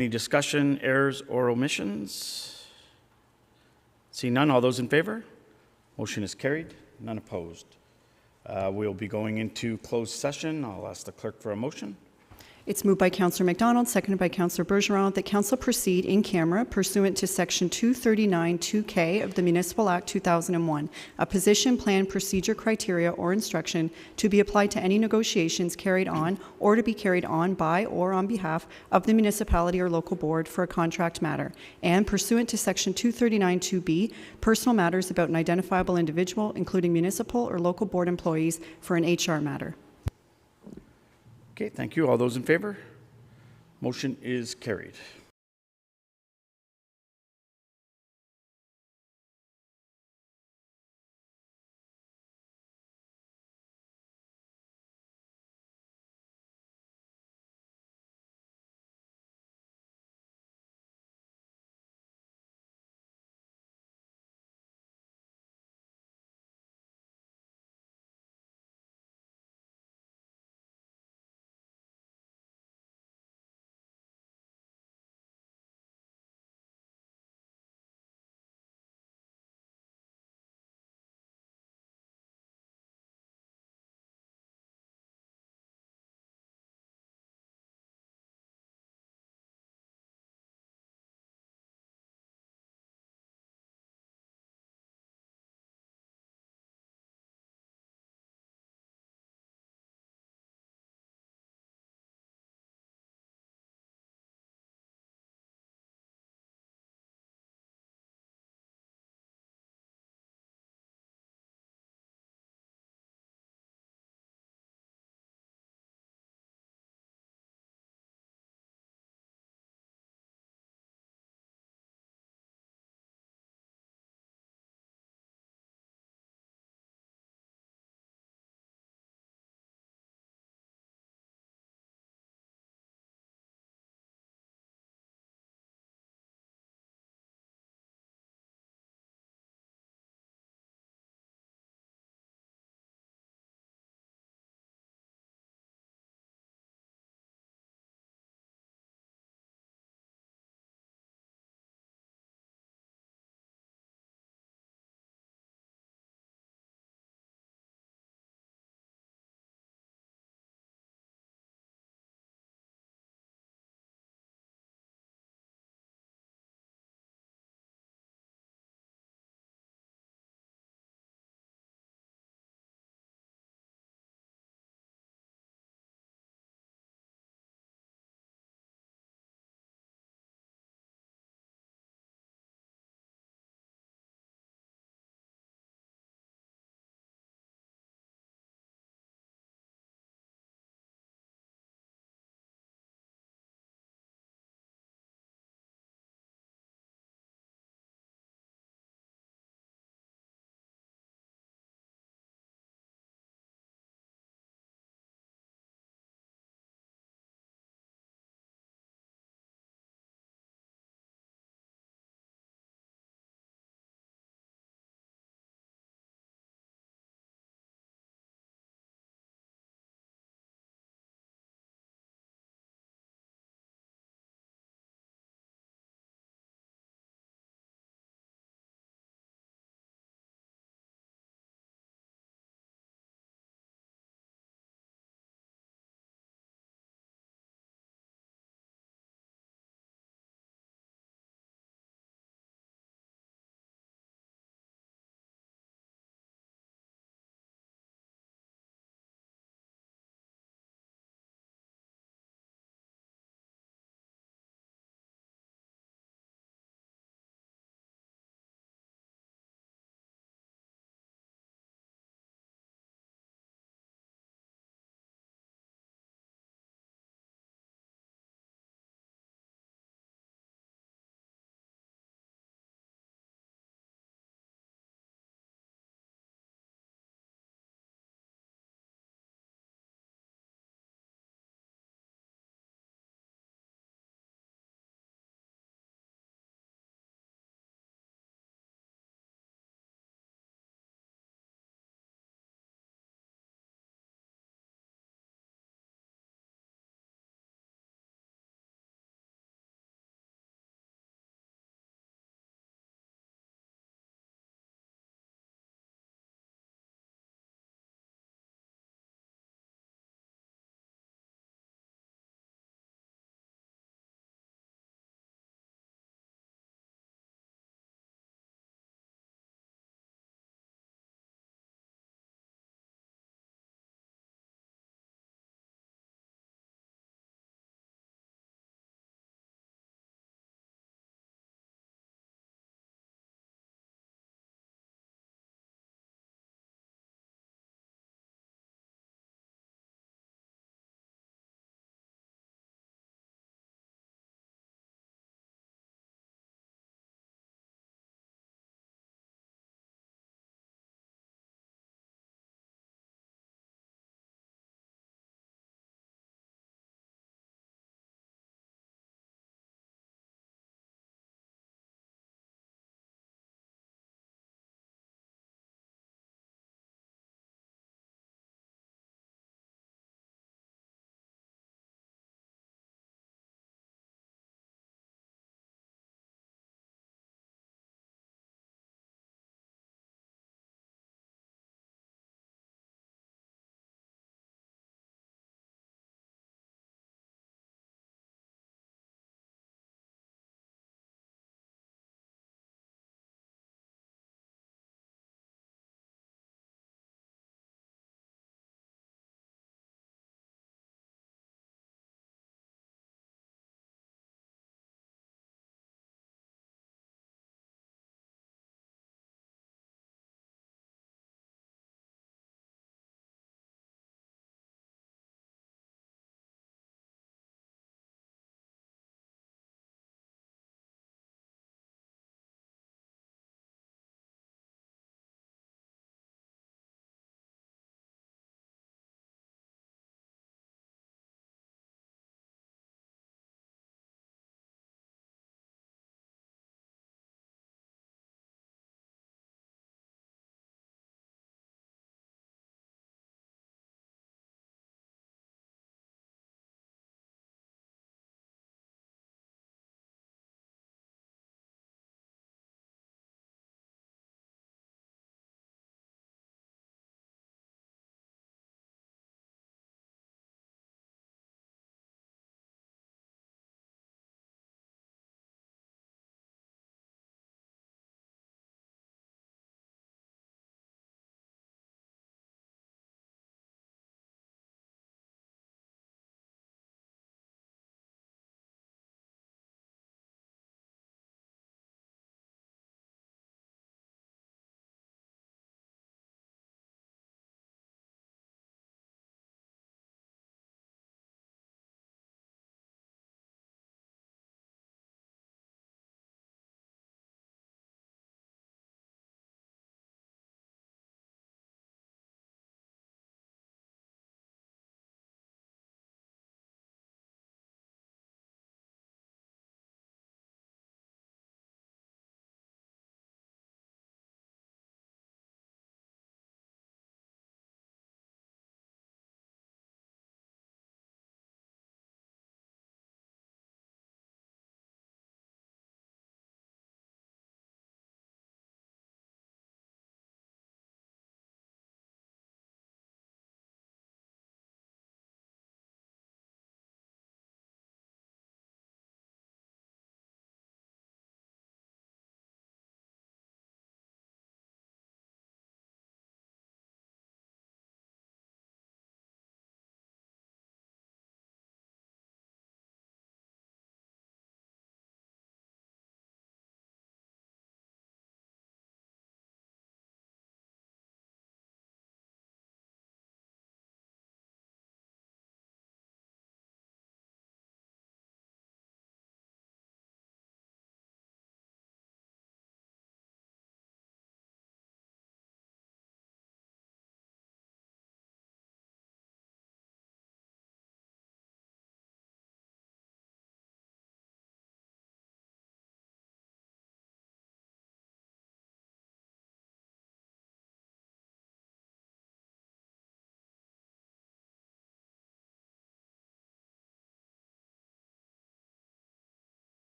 Any discussion, errors, or omissions? See none. All those in favor? Motion is carried. None opposed. We'll be going into closed session. I'll ask the clerk for a motion. It's moved by Councillor MacDonald, seconded by Councillor Bergeron, that Council proceed in camera pursuant to Section 239(2)K of the Municipal Act 2001, a position, plan, procedure, criteria, or instruction to be applied to any negotiations carried on or to be carried on by or on behalf of the municipality or local board for a contract matter, and pursuant to Section 239(2)B, personal matters about an identifiable individual, including municipal or local board employees, for an HR matter. Okay, thank you. All those in favor? Motion is carried.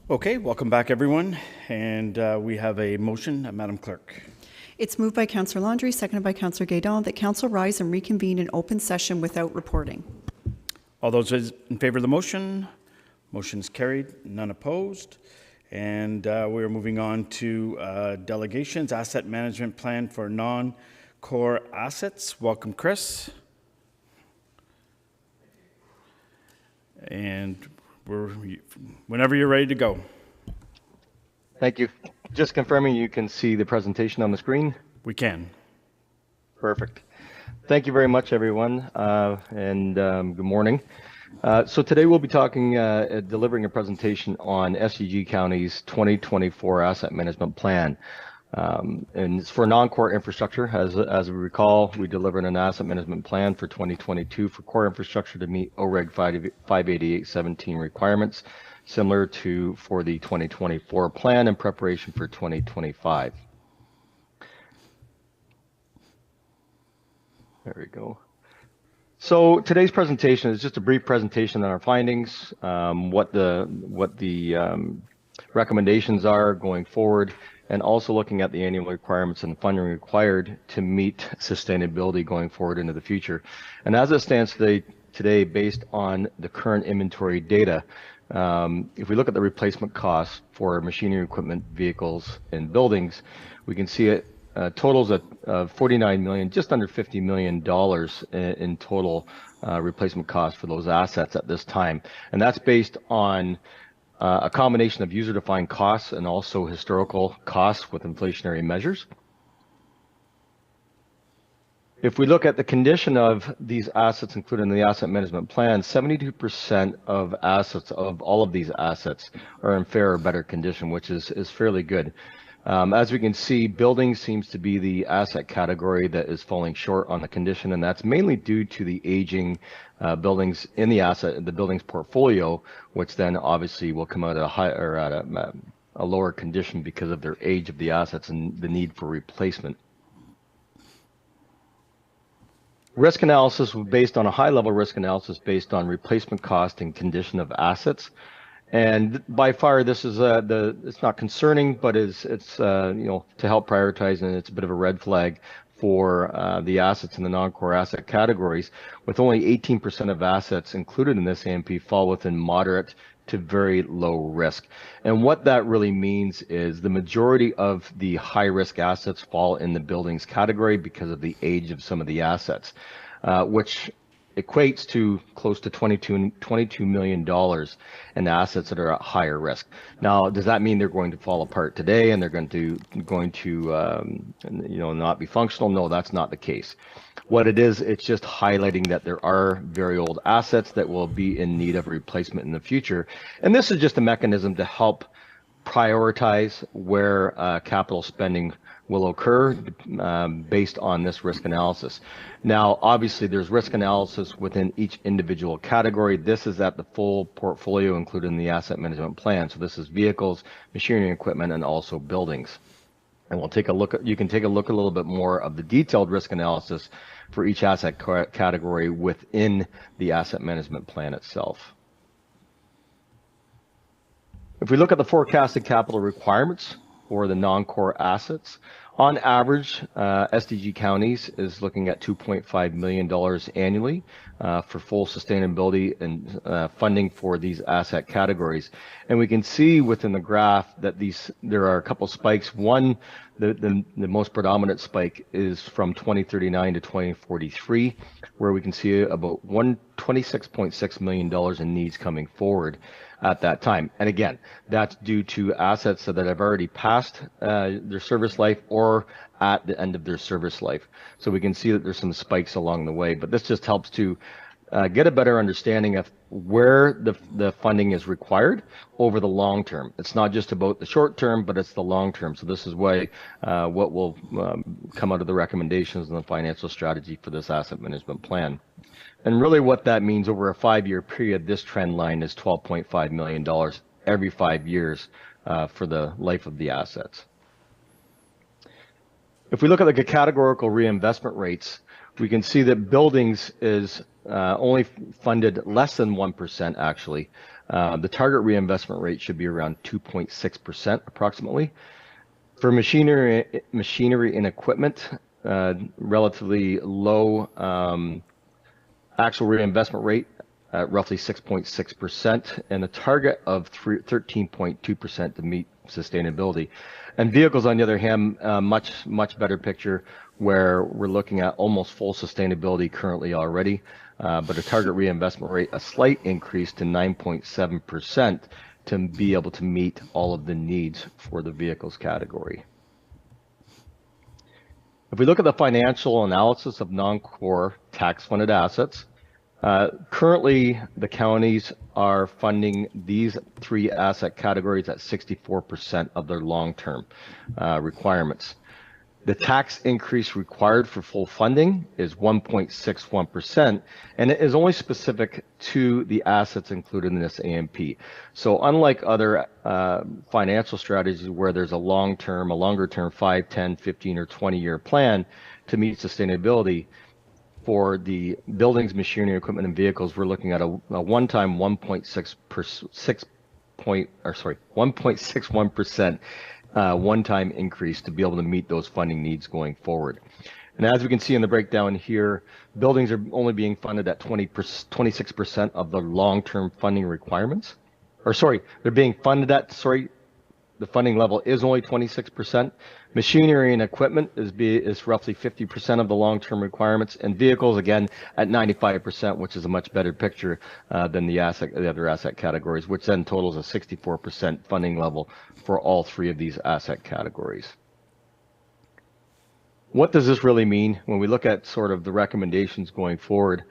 Okay, welcome back, everyone. And we have a motion, Madam Clerk. It's moved by Councillor Landry, seconded by Councillor Guédon, that Council rise and reconvene in open session without reporting. All those in favor of the motion? Motion is carried, none opposed. And we're moving on to delegations, asset management plan for non-core assets. Welcome, Chris. And whenever you're ready to go. Thank you. Just confirming you can see the presentation on the screen. We can. Perfect. Thank you very much, everyone, and good morning. So today we'll be talking, delivering a presentation on SDG Counties 2024 Asset Management Plan. And it's for non-core infrastructure. As we recall, we delivered an asset management plan for 2022 for core infrastructure to meet OREG 588-17 requirements, similar to for the 2024 plan in preparation for 2025. There we go. So today's presentation is just a brief presentation on our findings, what the recommendations are going forward, and also looking at the annual requirements and funding required to meet sustainability going forward into the future. And as it stands today based on the current inventory data, if we look at the replacement costs for machinery, equipment, vehicles, and buildings, we can see it totals at 49 million, just under $50 million in total replacement costs for those assets at this time. And that's based on a combination of user-defined costs and also historical costs with inflationary measures. If we look at the condition of these assets included in the asset management plan, 72% of assets, of all of these assets, are in fair or better condition, which is fairly good. As we can see, buildings seems to be the asset category that is falling short on the condition, and that's mainly due to the aging buildings in the buildings portfolio, which then obviously will come out at a lower condition because of their age of the assets and the need for replacement. Risk analysis was based on a high-level risk analysis based on replacement cost and condition of assets. And by far, this is it's not concerning, but it's to help prioritize, and it's a bit of a red flag for the assets in the non-core asset categories, with only 18% of assets included in this AMP fall within moderate to very low risk. And what that really means is the majority of the high-risk assets fall in the buildings category because of the age of some of the assets, which equates to close to $22 million in assets that are at higher risk. Now, does that mean they're going to fall apart today and they're going to not be functional? No, that's not the case. What it is, it's just highlighting that there are very old assets that will be in need of replacement in the future. And this is just a mechanism to help prioritize where capital spending will occur based on this risk analysis. Now, obviously, there's risk analysis within each individual category. This is at the full portfolio included in the asset management plan. So this is vehicles, machinery, equipment, and also buildings. And we'll take a look. You can take a look a little bit more of the detailed risk analysis for each asset category within the asset management plan itself. If we look at the forecasted capital requirements for the non-core assets, on average, SDG Counties is looking at $2.5 million annually for full sustainability and funding for these asset categories. And we can see within the graph that there are a couple spikes. One, the most predominant spike is from 2039 to 2043, where we can see about $26.6 million in needs coming forward at that time. And again, that's due to assets that have already passed their service life or at the end of their service life. So we can see that there's some spikes along the way, but this just helps to get a better understanding of where the funding is required over the long term. It's not just about the short term, but it's the long term. So this is why what will come out of the recommendations and the financial strategy for this asset management plan. And really what that means over a 5-year period, this trend line is $12.5 million every 5 years for the life of the assets. If we look at the categorical reinvestment rates, we can see that buildings is only funded less than 1% actually The target reinvestment rate should be around 2.6% approximately. For machinery and equipment, relatively low actual reinvestment rate at roughly 6.6%, and a target of 13.2% to meet sustainability. And vehicles, on the other hand, much better picture, where we're looking at almost full sustainability currently already, but a target reinvestment rate, a slight increase to 9.7% to be able to meet all of the needs for the vehicles category. If we look at the financial analysis of non-core tax-funded assets, currently the counties are funding these three asset categories at 64% of their long-term requirements. The tax increase required for full funding is 1.61%, and it is only specific to the assets included in this AMP. So unlike other financial strategies where there's a longer term 5, 10, 15, or 20-year plan to meet sustainability, for the buildings, machinery, equipment, and vehicles, we're looking at a one-time 1.61% one-time increase to be able to meet those funding needs going forward. And as we can see in the breakdown here, buildings are only being funded at 26% of the long-term funding requirements. They're being funded at, the funding level is only 26%. Machinery and equipment is roughly 50% of the long-term requirements, and vehicles, again, at 95%, which is a much better picture than the other asset categories, which then totals a 64% funding level for all three of these asset categories. What does this really mean when we look at sort of the recommendations going forward?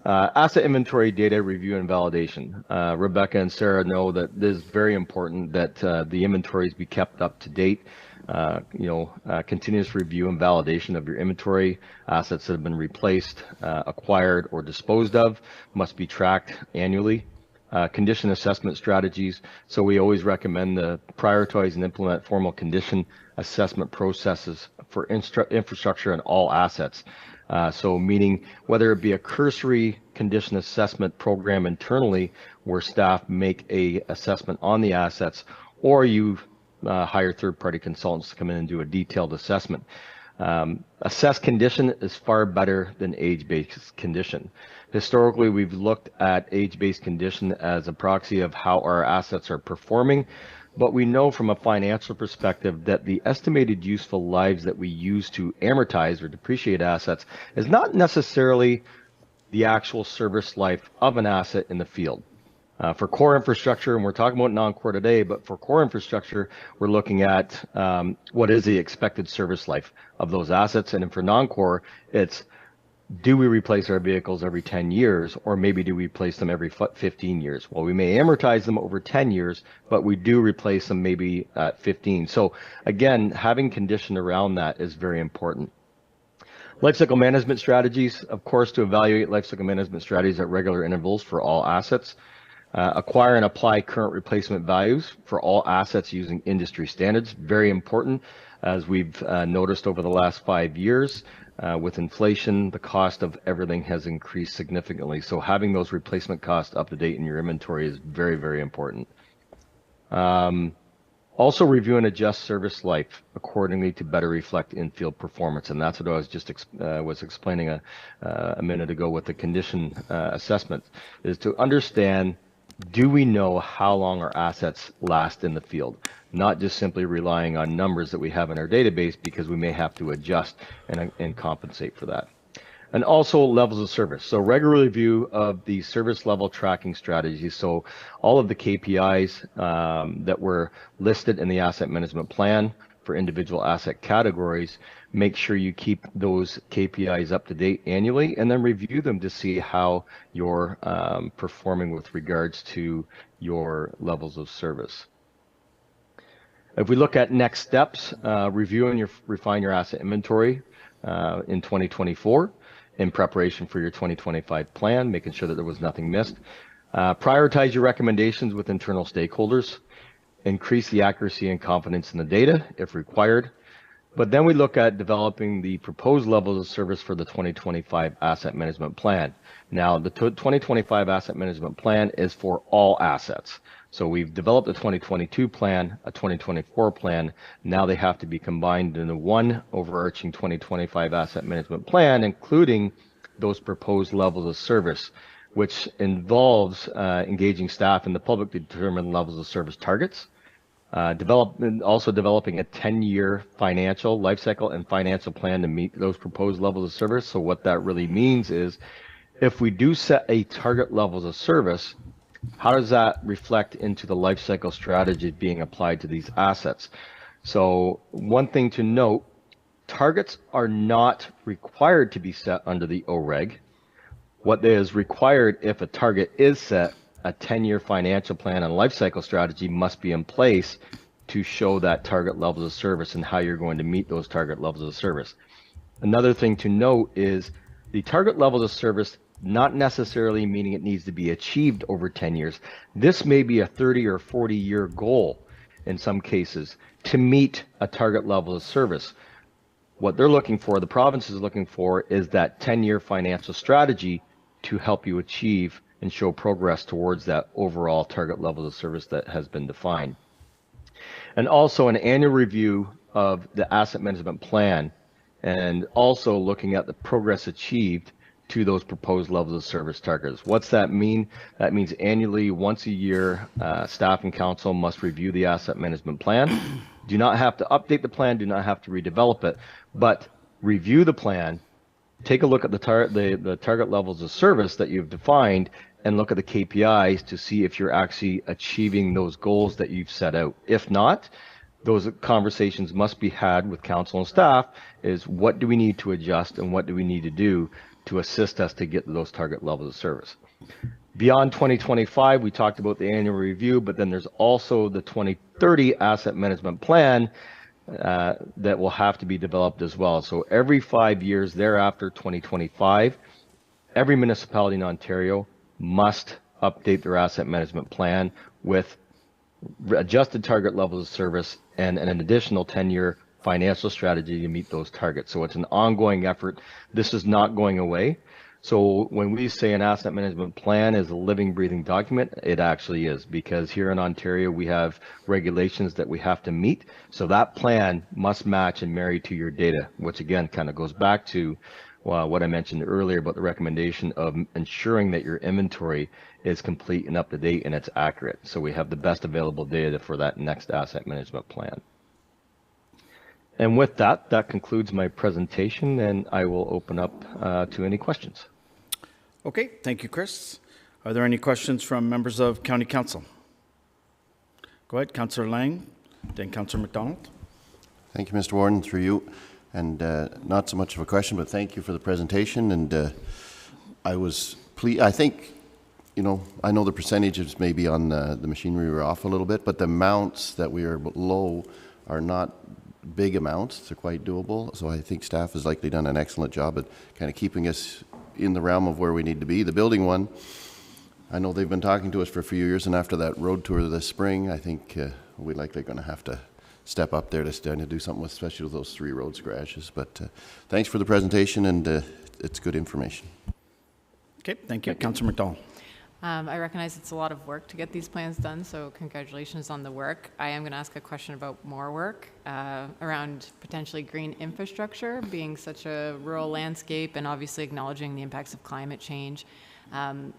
Asset inventory data review and validation. Rebecca and Sarah know that it is very important that the inventories be kept up to date. Continuous review and validation of your inventory. Assets that have been replaced, acquired, or disposed of must be tracked annually. Condition assessment strategies. So we always recommend to prioritize and implement formal condition assessment processes for infrastructure and all assets. So meaning whether it be a cursory condition assessment program internally where staff make a assessment on the assets, or you hire third-party consultants to come in and do a detailed assessment. Assess condition is far better than age-based condition. Historically, we've looked at age-based condition as a proxy of how our assets are performing, but we know from a financial perspective that the estimated useful lives that we use to amortize or depreciate assets is not necessarily the actual service life of an asset in the field. For core infrastructure, and we're talking about non-core today, but for core infrastructure, we're looking at what is the expected service life of those assets. And then for non-core, it's do we replace our vehicles every 10 years, or maybe do we replace them every 15 years? Well, we may amortize them over 10 years, but we do replace them maybe at 15. So again, having condition around that is very important. Lifecycle management strategies, of course, to evaluate lifecycle management strategies at regular intervals for all assets. Acquire and apply current replacement values for all assets using industry standards. Very important, as we've noticed over the last 5 years. With inflation, the cost of everything has increased significantly. So having those replacement costs up to date in your inventory is very, very important. Also review and adjust service life accordingly to better reflect in-field performance. And that's what I was just explaining a minute ago with the condition assessment, is to understand, do we know how long our assets last in the field? Not just simply relying on numbers that we have in our database, because we may have to adjust and compensate for that. And also levels of service. So regular review of the service level tracking strategies. So all of the KPIs that were listed in the asset management plan for individual asset categories, make sure you keep those KPIs up to date annually, and then review them to see how you're performing with regards to your levels of service. If we look at next steps, review and refine your asset inventory in 2024 in preparation for your 2025 plan, making sure that there was nothing missed. Prioritize your recommendations with internal stakeholders. Increase the accuracy and confidence in the data if required. But then we look at developing the proposed levels of service for the 2025 asset management plan. Now, the 2025 asset management plan is for all assets. So we've developed a 2022 plan, a 2024 plan. Now they have to be combined into one overarching 2025 asset management plan, including those proposed levels of service, which involves engaging staff and the public to determine levels of service targets. Also developing a 10-year financial life cycle and financial plan to meet those proposed levels of service. So what that really means is, if we do set a target levels of service, how does that reflect into the life cycle strategy being applied to these assets? So one thing to note, targets are not required to be set under the OREG. What is required, if a target is set, a 10-year financial plan and life cycle strategy must be in place to show that target levels of service and how you're going to meet those target levels of service. Another thing to note is the target levels of service not necessarily meaning it needs to be achieved over 10 years. This may be a 30 or 40-year goal in some cases to meet a target level of service. What they're looking for, the province is looking for, is that 10-year financial strategy to help you achieve and show progress towards that overall target level of service that has been defined. And also an annual review of the asset management plan, and also looking at the progress achieved to those proposed levels of service targets. What's that mean? That means annually, once a year, staff and council must review the asset management plan. Do not have to update the plan, do not have to redevelop it, but review the plan, take a look at the target levels of service that you've defined, and look at the KPIs to see if you're actually achieving those goals that you've set out. If not, those conversations must be had with council and staff, is what do we need to adjust and what do we need to do to assist us to get to those target levels of service. Beyond 2025, we talked about the annual review, but then there's also the 2030 asset management plan that will have to be developed as well. So every 5 years thereafter, 2025, every municipality in Ontario must update their asset management plan with adjusted target levels of service and an additional 10-year financial strategy to meet those targets. So it's an ongoing effort. This is not going away. So when we say an asset management plan is a living, breathing document, it actually is, because here in Ontario, we have regulations that we have to meet. So that plan must match and marry to your data, which again kind of goes back to what I mentioned earlier about the recommendation of ensuring that your inventory is complete and up to date and it's accurate. So we have the best available data for that next asset management plan. And with that, that concludes my presentation, and I will open up to any questions. Okay, thank you, Chris. Are there any questions from members of County Council? Go ahead, Councillor Lang, then Councillor McDonald. Thank you, Mr. Warden, through you. And not so much of a question, but thank you for the presentation. And I was pleased. I think, you know, I know the percentages maybe on the machinery were off a little bit, but the amounts that we are low are not big amounts. They're quite doable. So I think staff has likely done an excellent job at kind of keeping us in the realm of where we need to be. The building one, I know they've been talking to us for a few years, and after that road tour this spring, I think we're likely going to have to step up there to do something with, especially with those 3 road scratches. But thanks for the presentation, and it's good information. Okay, thank you. Councillor McDonald. I recognize it's a lot of work to get these plans done, so congratulations on the work. I am going to ask a question about more work around potentially green infrastructure, being such a rural landscape and obviously acknowledging the impacts of climate change.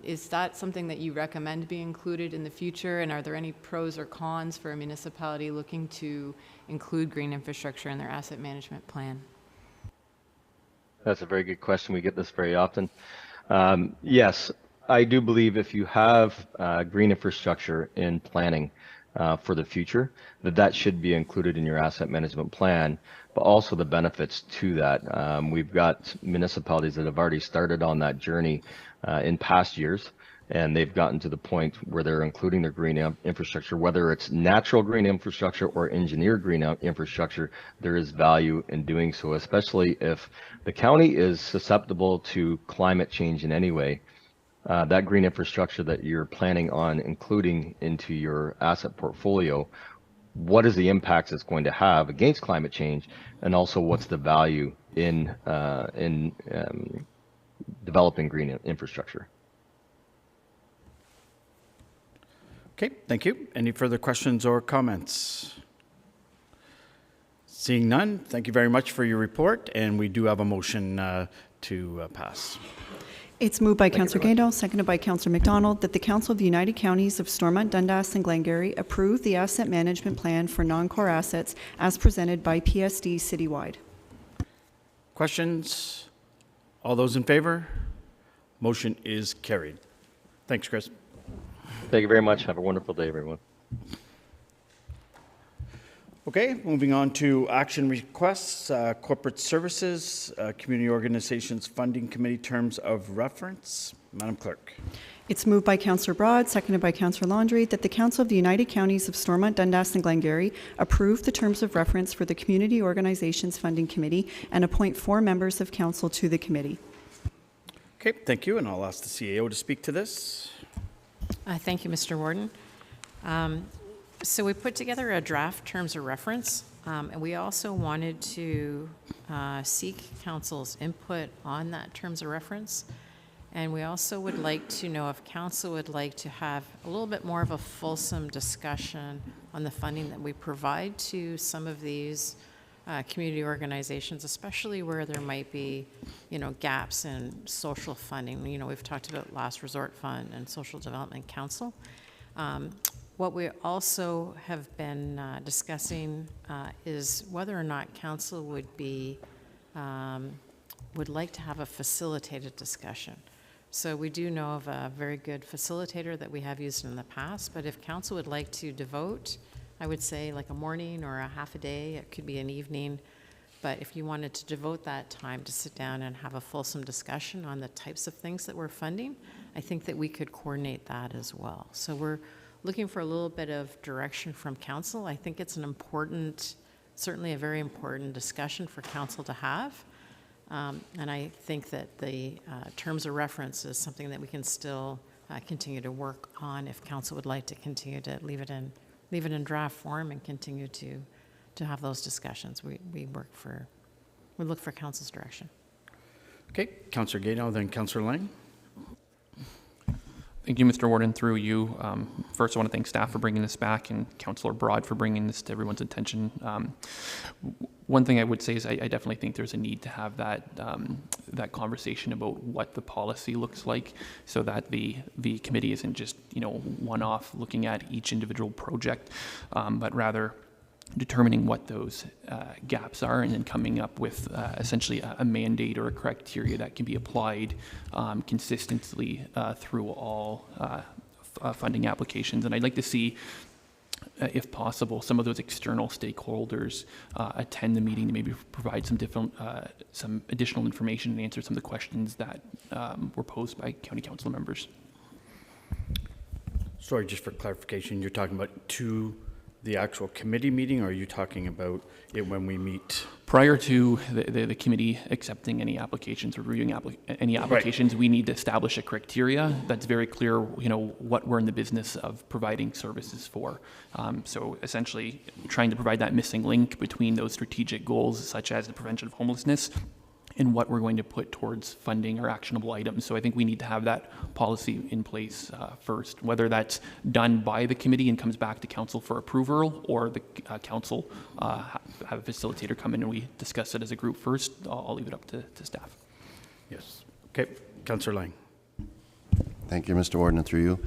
Is that something that you recommend be included in the future, and are there any pros or cons for a municipality looking to include green infrastructure in their asset management plan? That's a very good question. We get this very often. Yes, I do believe if you have green infrastructure in planning for the future, that should be included in your asset management plan, but also the benefits to that. We've got municipalities that have already started on that journey in past years, and they've gotten to the point where they're including their green infrastructure, whether it's natural green infrastructure or engineered green infrastructure. There is value in doing so, especially if the county is susceptible to climate change in any way. That green infrastructure that you're planning on including into your asset portfolio what is the impacts it's going to have against climate change, and also what's the value in developing green infrastructure. Okay, thank you. Any further questions or comments? Seeing none, thank you very much for your report, and we do have a motion to pass. It's moved by Councillor Gaydel, seconded by Councillor McDonald, that the Council of the United Counties of Stormont, Dundas, and Glengarry approve the asset management plan for non-core assets as presented by PSD citywide. Questions? All those in favor? Motion is carried. Thanks, Chris. Thank you very much. Have a wonderful day, everyone. Okay, moving on to action requests, corporate services, community organizations funding committee terms of reference. Madam Clerk. It's moved by Councillor Broad, seconded by Councillor Landry, that the Council of the United Counties of Stormont, Dundas, and Glengarry approve the terms of reference for the Community Organizations Funding Committee and appoint 4 members of council to the committee. Okay, thank you, and I'll ask the CAO to speak to this. Thank you, Mr. Warden. So we put together a draft terms of reference, and we also wanted to seek council's input on that terms of reference. And we also would like to know if council would like to have a little bit more of a fulsome discussion on the funding that we provide to some of these community organizations, especially where there might be, gaps in social funding. We've talked about Last Resort Fund and Social Development Council. What we also have been discussing is whether or not council would like to have a facilitated discussion. So we do know of a very good facilitator that we have used in the past, but if council would like to devote, I would say like a morning or a half a day, it could be an evening, but if you wanted to devote that time to sit down and have a fulsome discussion on the types of things that we're funding, I think that we could coordinate that as well. So we're looking for a little bit of direction from council. I think it's an important, certainly a very important discussion for council to have. And I think that the terms of reference is something that we can still continue to work on if council would like to continue to leave it in draft form and continue to have those discussions. We look for council's direction. Okay, Councillor Gaydel, then Councillor Lang. Thank you, Mr. Warden. Through you, first I want to thank staff for bringing this back and Councillor Broad for bringing this to everyone's attention. One thing I would say is I definitely think there's a need to have that conversation about what the policy looks like, so that the committee isn't just one-off looking at each individual project, but rather determining what those gaps are and then coming up with essentially a mandate or a criteria that can be applied consistently through all funding applications. And I'd like to see, if possible, some of those external stakeholders attend the meeting to maybe provide some additional information and answer some of the questions that were posed by county council members. Sorry, just for clarification, you're talking about the actual committee meeting, or are you talking about it when we meet? Prior to the committee accepting any applications or reviewing any applications, right, we need to establish a criteria that's very clear, what we're in the business of providing services for. So essentially trying to provide that missing link between those strategic goals, such as the prevention of homelessness, and what we're going to put towards funding or actionable items. So I think we need to have that policy in place first, whether that's done by the committee and comes back to council for approval, or the council have a facilitator come in and we discuss it as a group first. I'll leave it up to staff. Yes. Okay, Councillor Lang. Thank you, Mr. Warden, and through you.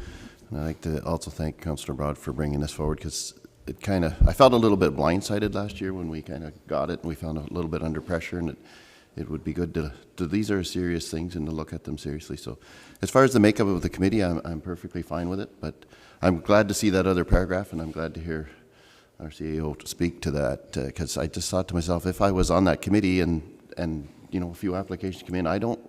And I'd like to also thank Councillor Broad for bringing this forward, because I felt a little bit blindsided last year when we kind of got it and we found a little bit under pressure, and it would be good to these are serious things and to look at them seriously. So as far as the makeup of the committee, I'm perfectly fine with it, but I'm glad to see that other paragraph, and I'm glad to hear our CEO to speak to that, because I just thought to myself, if I was on that committee and a few applications come in, I don't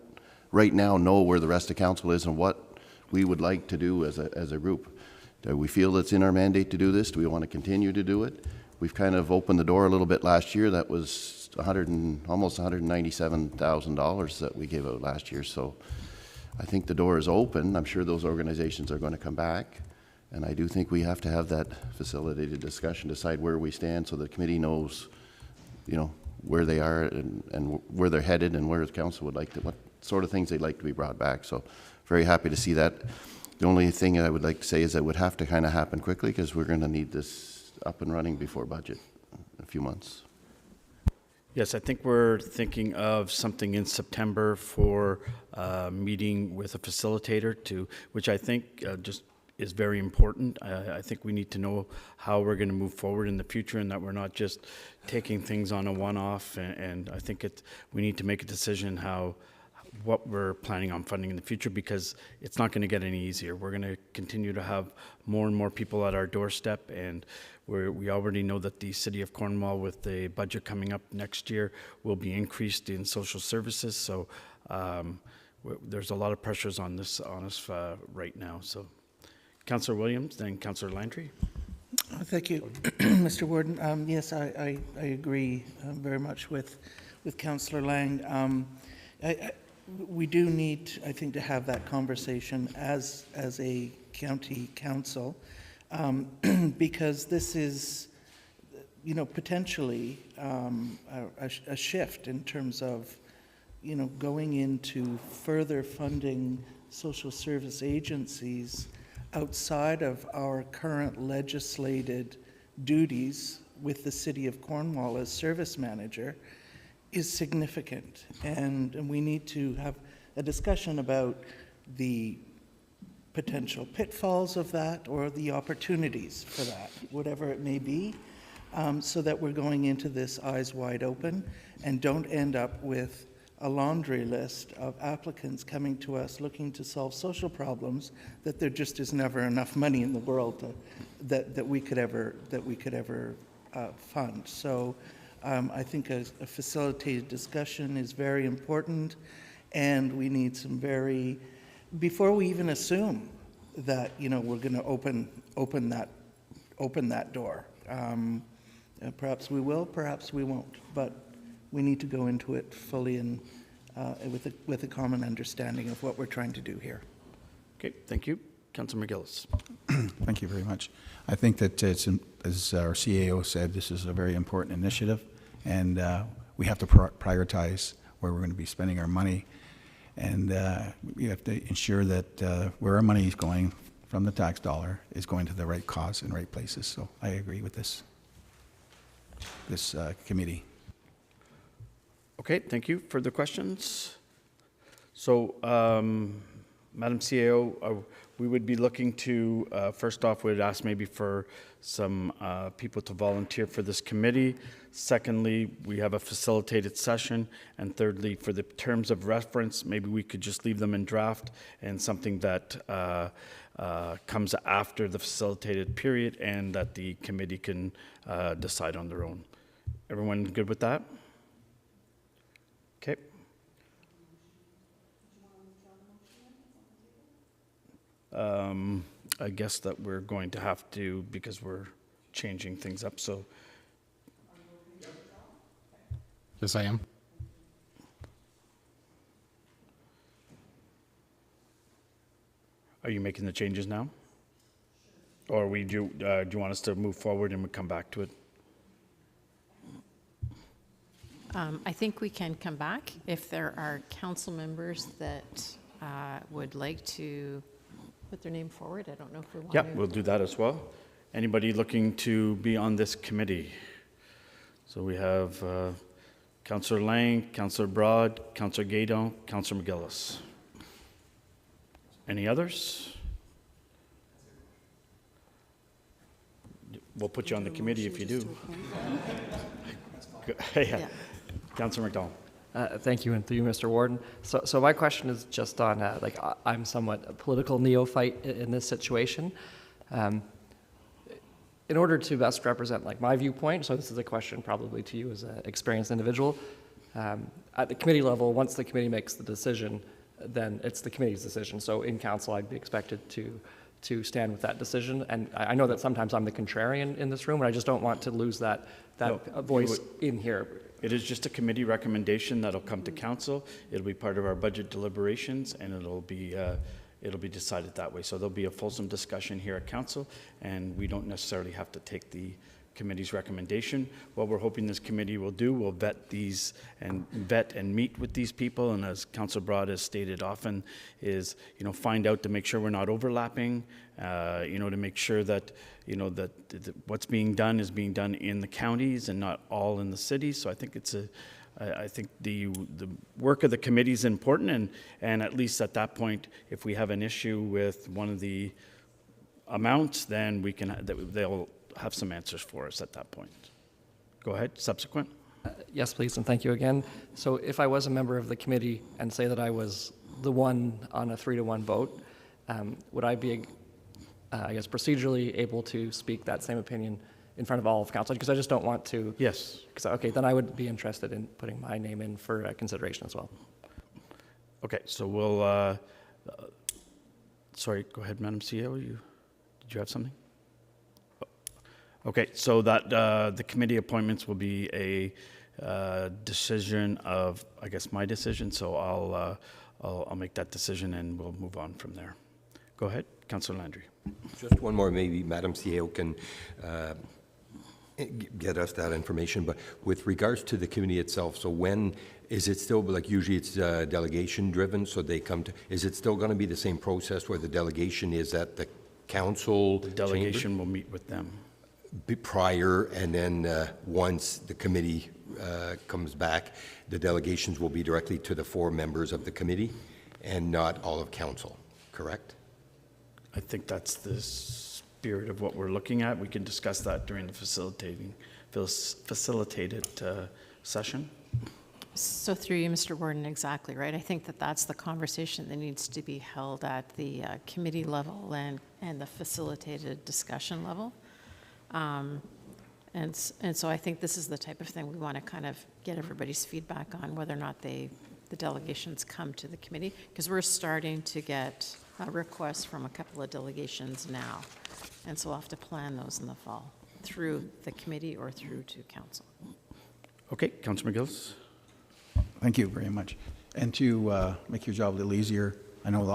right now know where the rest of council is and what we would like to do as a group. Do we feel it's in our mandate to do this? Do we want to continue to do it? We've kind of opened the door a little bit last year. That was almost $197,000 that we gave out last year. So I think the door is open. I'm sure those organizations are going to come back And I do think we have to have that facilitated discussion, decide where we stand so the committee knows, you know, where they are and where they're headed and where the council would like to, what sort of things they'd like to be brought back. So very happy to see that. The only thing I would like to say is that would have to kind of happen quickly because we're going to need this up and running before budget in a few months. Yes, I think we're thinking of something in September for meeting with a facilitator which I think just is very important. I think we need to know how we're going to move forward in the future and that we're not just taking things on a one-off. And I think we need to make a decision what we're planning on funding in the future, because it's not going to get any easier. We're going to continue to have more and more people at our doorstep, and we already know that the City of Cornwall, with the budget coming up next year, will be increased in social services. So there's a lot of pressures on us right now. So Councillor Williams, then Councillor Landry. Thank you, Mr. Warden. Yes, I agree very much with Councillor Lang. We do need, I think, to have that conversation as a county council, because this is, you know, potentially a shift in terms of, you know, going into further funding social service agencies outside of our current legislated duties with the City of Cornwall as service manager is significant, and we need to have a discussion about the potential pitfalls of that or the opportunities for that, whatever it may be, so that we're going into this eyes wide open and don't end up with a laundry list of applicants coming to us looking to solve social problems that there just is never enough money in the world that we could ever fund. So I think a facilitated discussion is very important, and we need some before we even assume that, you know, we're going to open that door. Perhaps we will, perhaps we won't, but we need to go into it fully and with a common understanding of what we're trying to do here. Okay, thank you. Councillor McGillis. Thank you very much. I think that as our CAO said, this is a very important initiative, and we have to prioritize where we're going to be spending our money, and we have to ensure that where our money is going from the tax dollar is going to the right cause and right places. So I agree with this committee. Okay, thank you. Further questions? So, Madam CAO, we would be looking to, first off, we'd ask maybe for some people to volunteer for this committee. Secondly, we have a facilitated session. And thirdly, for the terms of reference, maybe we could just leave them in draft, and something that comes after the facilitated period and that the committee can decide on their own. Everyone good with that? Okay. I guess that we're going to have to, because we're changing things up, so. Yes, I am. Are you making the changes now? Or do you want us to move forward and we come back to it? I think we can come back if there are council members that would like to put their name forward. I don't know if we want to. Yeah, we'll do that as well. Anybody looking to be on this committee? So we have Councillor Lang, Councillor Broad, Councillor Gaydon, Councillor McGillis. Any others? We'll put you on the committee if you do. Yeah. Councillor McDonald. Thank you, and through you, Mr. Warden. So my question is just on, I'm somewhat a political neophyte in this situation. In order to best represent, my viewpoint, so this is a question probably to you as an experienced individual, at the committee level, once the committee makes the decision, then it's the committee's decision. So in council, I'd be expected to stand with that decision. And I know that sometimes I'm the contrarian in this room, and I just don't want to lose that voice in here. It is just a committee recommendation that'll come to council. It'll be part of our budget deliberations, and it'll be it'll be decided that way. So there'll be a fulsome discussion here at council, and we don't necessarily have to take the committee's recommendation. What we're hoping this committee will do, will vet and meet with these people, and as Councillor Broad has stated often, is, you know, find out to make sure we're not overlapping, you know, to make sure that, you know, that what's being done is being done in the counties and not all in the cities. So I think it's I think the work of the committee is important, and at least at that point, if we have an issue with one of the amounts, then we can, they'll have some answers for us at that point. Go ahead, subsequent. Yes, please, and thank you again. So if I was a member of the committee and say that I was the one on a 3-to-1 vote, would I be, I guess, procedurally able to speak that same opinion in front of all of council? Because I just don't want to. Yes. Okay, then I would be interested in putting my name in for consideration as well. Okay, so we'll, sorry, go ahead, Madam CEO, did you have something? Okay, so that the committee appointments will be a decision of, I guess, my decision. So I'll make that decision and we'll move on from there. Go ahead, Councillor Landry. Just one more, maybe Madam CEO can get us that information. But with regards to the committee itself, so when is it still, like usually it's delegation driven? So they come to, is it still going to be the same process where the delegation is at the council? The delegation will meet with them prior, and then once the committee comes back, the delegations will be directly to the 4 members of the committee and not all of council, correct? I think that's the spirit of what we're looking at. We can discuss that during the facilitated session. So through you, Mr. Warden, exactly right. I think that that's the conversation that needs to be held at the committee level and the facilitated discussion level. And so I think this is the type of thing we want to kind of get everybody's feedback on, whether or not the delegations come to the committee, because we're starting to get requests from a couple of delegations now. And so we'll have to plan those in the fall through the committee or through to council. Okay, Councillor McGillis. Thank you very much. And to make your job a little easier, I know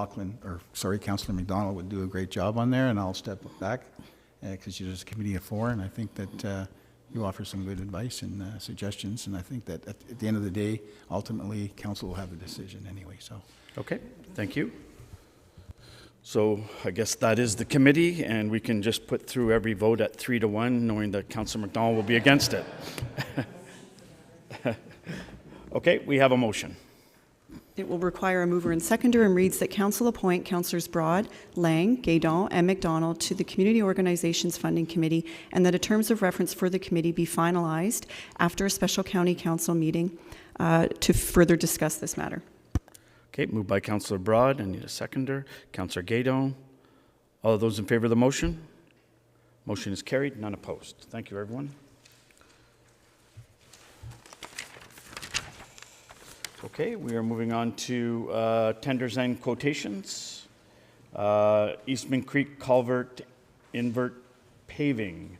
Councillor McDonald would do a great job on there, and I'll step back because you're just a committee of 4, and I think that you offer some good advice and suggestions, and I think that at the end of the day, ultimately, council will have a decision anyway. So. Okay. Thank you. So I guess that is the committee, and we can just put through every vote at 3-to-1, knowing that Councillor McDonald will be against it. Okay, we have a motion. It will require a mover and seconder, and reads that council appoint Councillors Broad, Lang, Gaydon, and McDonald to the Community Organizations Funding Committee, and that a terms of reference for the committee be finalized after a special county council meeting to further discuss this matter. Okay, moved by Councillor Broad. I need a seconder. Councillor Gaydon. All of those in favor of the motion? Motion is carried, none opposed. Thank you, everyone. Okay, we are moving on to tenders and quotations. Eastman Creek Culvert Invert Paving.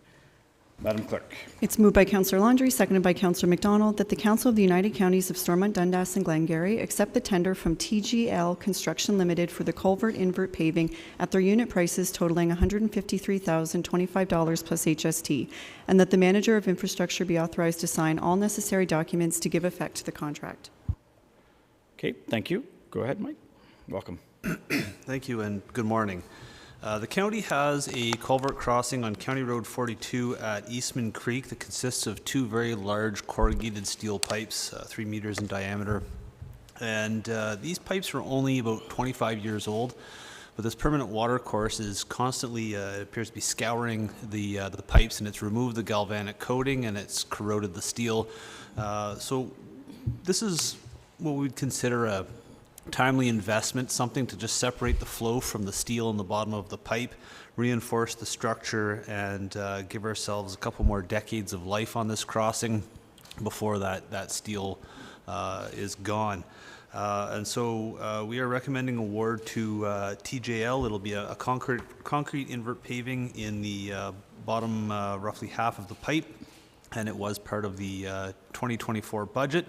Madam Clerk. It's moved by Councillor Landry, seconded by Councillor McDonald, that the Council of the United Counties of Stormont, Dundas, and Glengarry accept the tender from TGL Construction Limited for the culvert invert paving at their unit prices totaling $153,025 plus HST, and that the Manager of Infrastructure be authorized to sign all necessary documents to give effect to the contract. Okay, thank you. Go ahead, Mike. Welcome. Thank you and good morning. The county has a culvert crossing on County Road 42 at Eastman Creek that consists of 2 very large corrugated steel pipes, 3 meters in diameter. And these pipes are only about 25 years old, but this permanent water course is constantly, appears to be scouring the pipes, and it's removed the galvanic coating and it's corroded the steel. So this is what we would consider a timely investment, something to just separate the flow from the steel in the bottom of the pipe, reinforce the structure, and give ourselves a couple more decades of life on this crossing before that steel is gone. And so we are recommending award to TJL. It'll be a concrete invert paving in the bottom roughly half of the pipe, and it was part of the 2024 budget,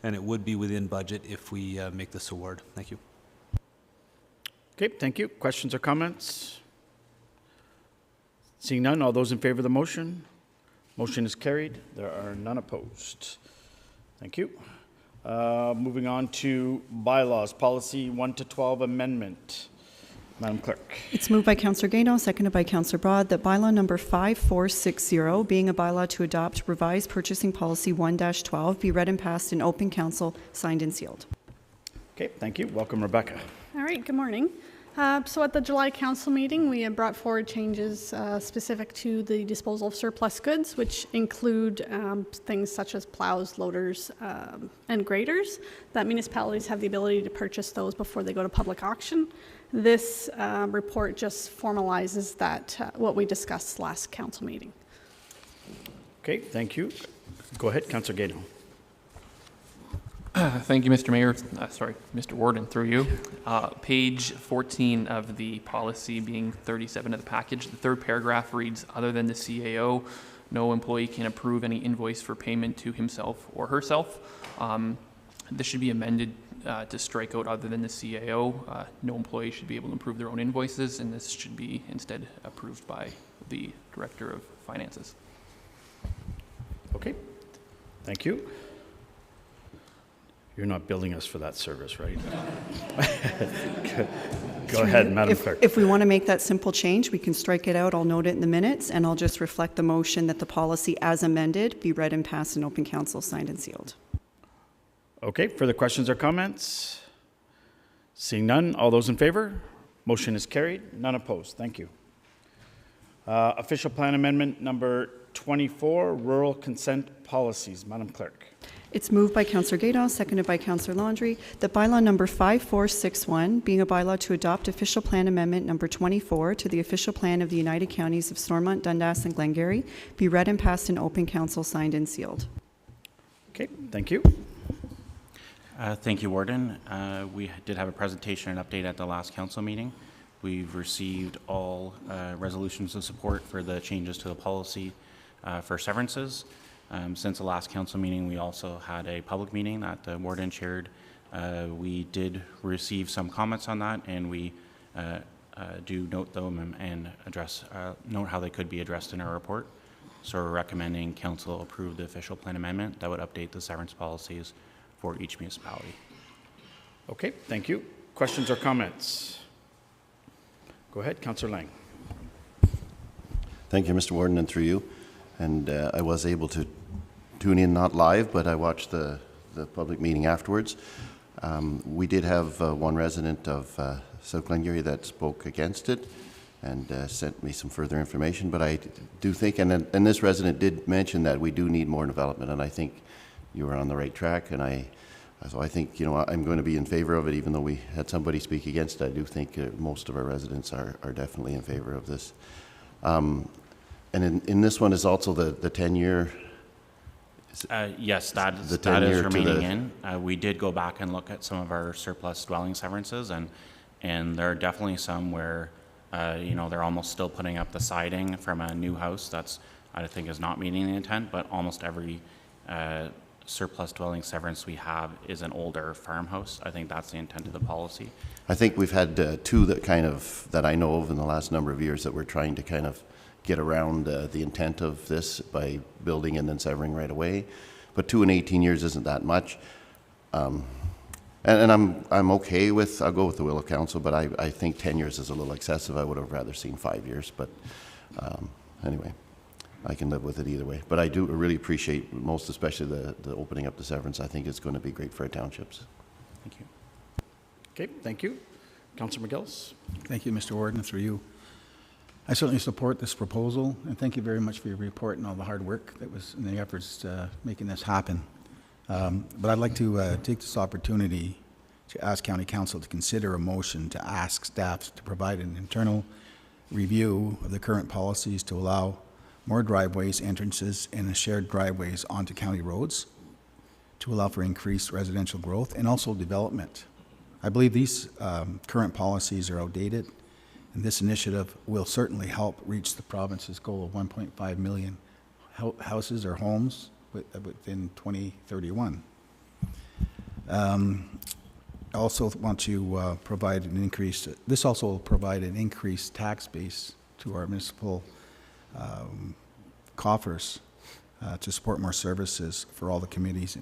and it would be within budget if we make this award. Thank you. Okay, thank you. Questions or comments? Seeing none, all those in favor of the motion? Motion is carried. There are none opposed. Thank you. Moving on to bylaws, policy 1 to 12 amendment. Madam Clerk. It's moved by Councillor Gano, seconded by Councillor Broad, that bylaw number 5460, being a bylaw to adopt revised purchasing policy 1-12, be read and passed in open council, signed and sealed. Okay, thank you. Welcome, Rebecca. All right, good morning. So at the July council meeting, we have brought forward changes specific to the disposal of surplus goods, which include things such as plows, loaders, and graders, that municipalities have the ability to purchase those before they go to public auction. This report just formalizes that, what we discussed last council meeting. Okay, thank you. Go ahead, Councillor Gano. Thank you, Mr. Mayor. Sorry, Mr. Warden, through you. Page 14 of the policy, being 37 of the package, the third paragraph reads, other than the CAO, no employee can approve any invoice for payment to himself or herself. This should be amended to strike out other than the CAO. No employee should be able to approve their own invoices, and this should be instead approved by the Director of Finances. Okay, thank you. You're not billing us for that service, right? Go ahead, Madam Clerk. If we want to make that simple change, we can strike it out. I'll note it in the minutes, and I'll just reflect the motion that the policy as amended be read and passed in open council, signed and sealed. Okay, further questions or comments? Seeing none, all those in favor? Motion is carried, none opposed. Thank you. Official plan amendment number 24, rural consent policies. Madam Clerk. It's moved by Councillor Gaydos, seconded by Councillor Landry, that bylaw number 5461, being a bylaw to adopt official plan amendment number 24 to the official plan of the United Counties of Stormont, Dundas, and Glengarry, be read and passed in open council, signed and sealed. Okay, thank you. Thank you, Warden. We did have a presentation and update at the last council meeting. We've received all resolutions of support for the changes to the policy for severances. Since the last council meeting, we also had a public meeting that the warden chaired. We did receive some comments on that, and we do note them and address note how they could be addressed in our report. So we're recommending council approve the official plan amendment that would update the severance policies for each municipality. Okay, thank you. Questions or comments? Go ahead, Councillor Lang. Thank you, Mr. Warden, and through you. And I was able to tune in, not live, but I watched the public meeting afterwards. We did have one resident of South Glengarry that spoke against it and sent me some further information. But I do think, and this resident did mention that we do need more development, and I think you were on the right track. And so I think, you know, I'm going to be in favor of it, even though we had somebody speak against it. I do think most of our residents are definitely in favor of this. And in this one is also the 10-year. Yes, that is remaining in. We did go back and look at some of our surplus dwelling severances, and there are definitely some where, you know, they're almost still putting up the siding from a new house. That's, I think, is not meeting the intent, but almost every surplus dwelling severance we have is an older farmhouse. I think that's the intent of the policy. I think we've had two that I know of in the last number of years that we're trying to kind of get around the intent of this by building and then severing right away. But 2 and 18 years isn't that much. And I'm okay with, I'll go with the will of council, but I think 10 years is a little excessive. I would have rather seen 5 years, but anyway, I can live with it either way. But I do really appreciate most especially the opening up the severance. I think it's going to be great for our townships. Thank you. Okay, thank you. Councillor McGillis. Thank you, Mr. Warden, through you. I certainly support this proposal, and thank you very much for your report and all the hard work that was in the efforts making this happen. But I'd like to take this opportunity to ask County Council to consider a motion to ask staff to provide an internal review of the current policies to allow more driveways, entrances, and shared driveways onto county roads to allow for increased residential growth and also development. I believe these current policies are outdated, and this initiative will certainly help reach the province's goal of 1.5 million houses or homes within 2031. also want to provide an increase, this also will provide an increased tax base to our municipal coffers to support more services for all the committees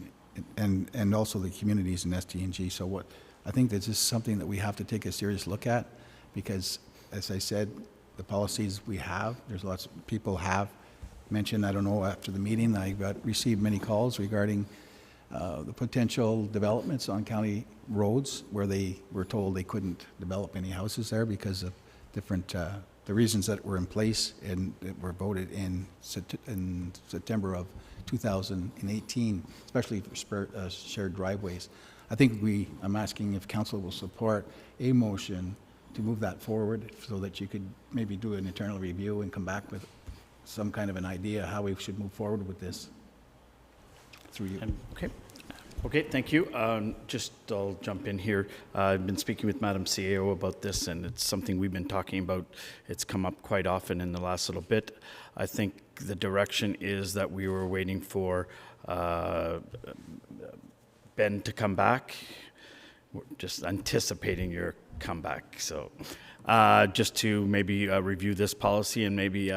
and also the communities in SDG. So what I think this is something that we have to take a serious look at, because as I said, the policies we have, there's lots of people have mentioned, I don't know, after the meeting, I received many calls regarding the potential developments on county roads where they were told they couldn't develop any houses there because of different, the reasons that were in place and that were voted in September of 2018, especially for shared driveways. I think I'm asking if council will support a motion to move that forward so that you could maybe do an internal review and come back with some kind of an idea how we should move forward with this through you. Okay. Okay, thank you. I'll jump in here. I've been speaking with Madam CAO about this, and it's something we've been talking about. It's come up quite often in the last little bit. I think the direction is that we were waiting for Ben to come back. We're just anticipating your comeback. So just to maybe review this policy and maybe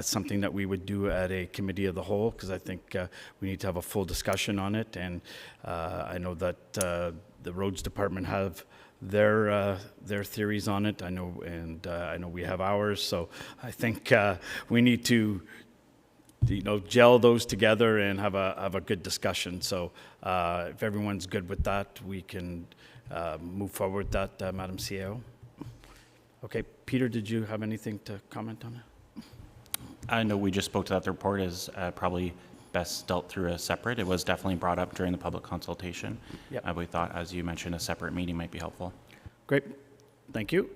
something that we would do at a committee of the whole, because I think we need to have a full discussion on it. And I know that the roads department have their theories on it. I know, and I know we have ours. So I think we need to gel those together and have a good discussion. So if everyone's good with that, we can move forward with that, Madam CEO. Okay, Peter, did you have anything to comment on it? I know we just spoke to that. The report is probably best dealt through a separate. It was definitely brought up during the public consultation. Yep. We thought, as you mentioned, a separate meeting might be helpful. Great, thank you.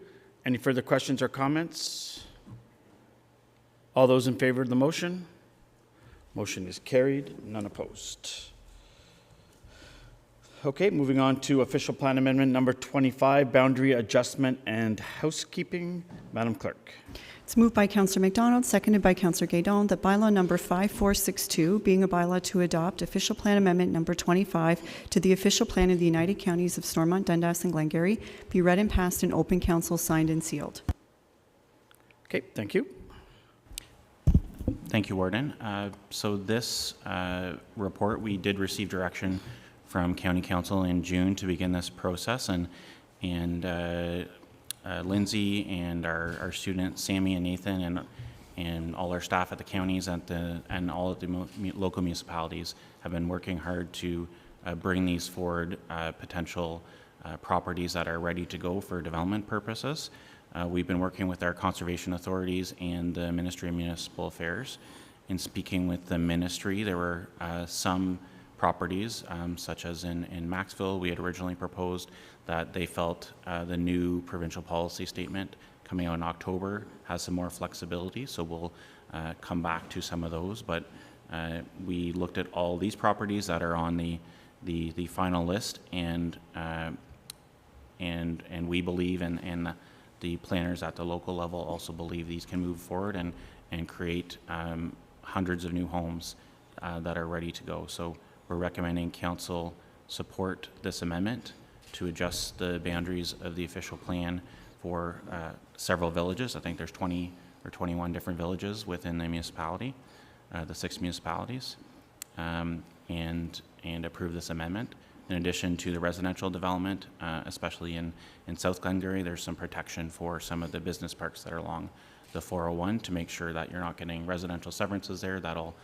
Any further questions or comments? All those in favor of the motion? Motion is carried, none opposed. Okay, moving on to official plan amendment number 25, boundary adjustment and housekeeping. Madam Clerk. It's moved by Councillor MacDonald, seconded by Councillor Guédon, that bylaw number 5462, being a bylaw to adopt official plan amendment number 25 to the official plan of the United Counties of Stormont, Dundas, and Glengarry, be read and passed in open council, signed and sealed. Okay, thank you. Thank you, Warden. So this report, we did receive direction from County Council in June to begin this process, and Lindsay and our students, Sammy and Nathan, and all our staff at the counties and all of the local municipalities have been working hard to bring these forward, potential properties that are ready to go for development purposes. We've been working with our conservation authorities and the Ministry of Municipal Affairs. In speaking with the ministry, there were some properties, such as in Maxville, we had originally proposed that they felt the new provincial policy statement coming out in October has some more flexibility, so we'll come back to some of those. But we looked at all these properties that are on the final list, and we believe, and the planners at the local level also believe these can move forward and create hundreds of new homes that are ready to go. So we're recommending council support this amendment to adjust the boundaries of the official plan for several villages. I think there's 20 or 21 different villages within the municipality, the 6 municipalities, and approve this amendment. In addition to the residential development, especially in South Glengarry, there's some protection for some of the business parks that are along the 401 to make sure that you're not getting residential severances there. That'll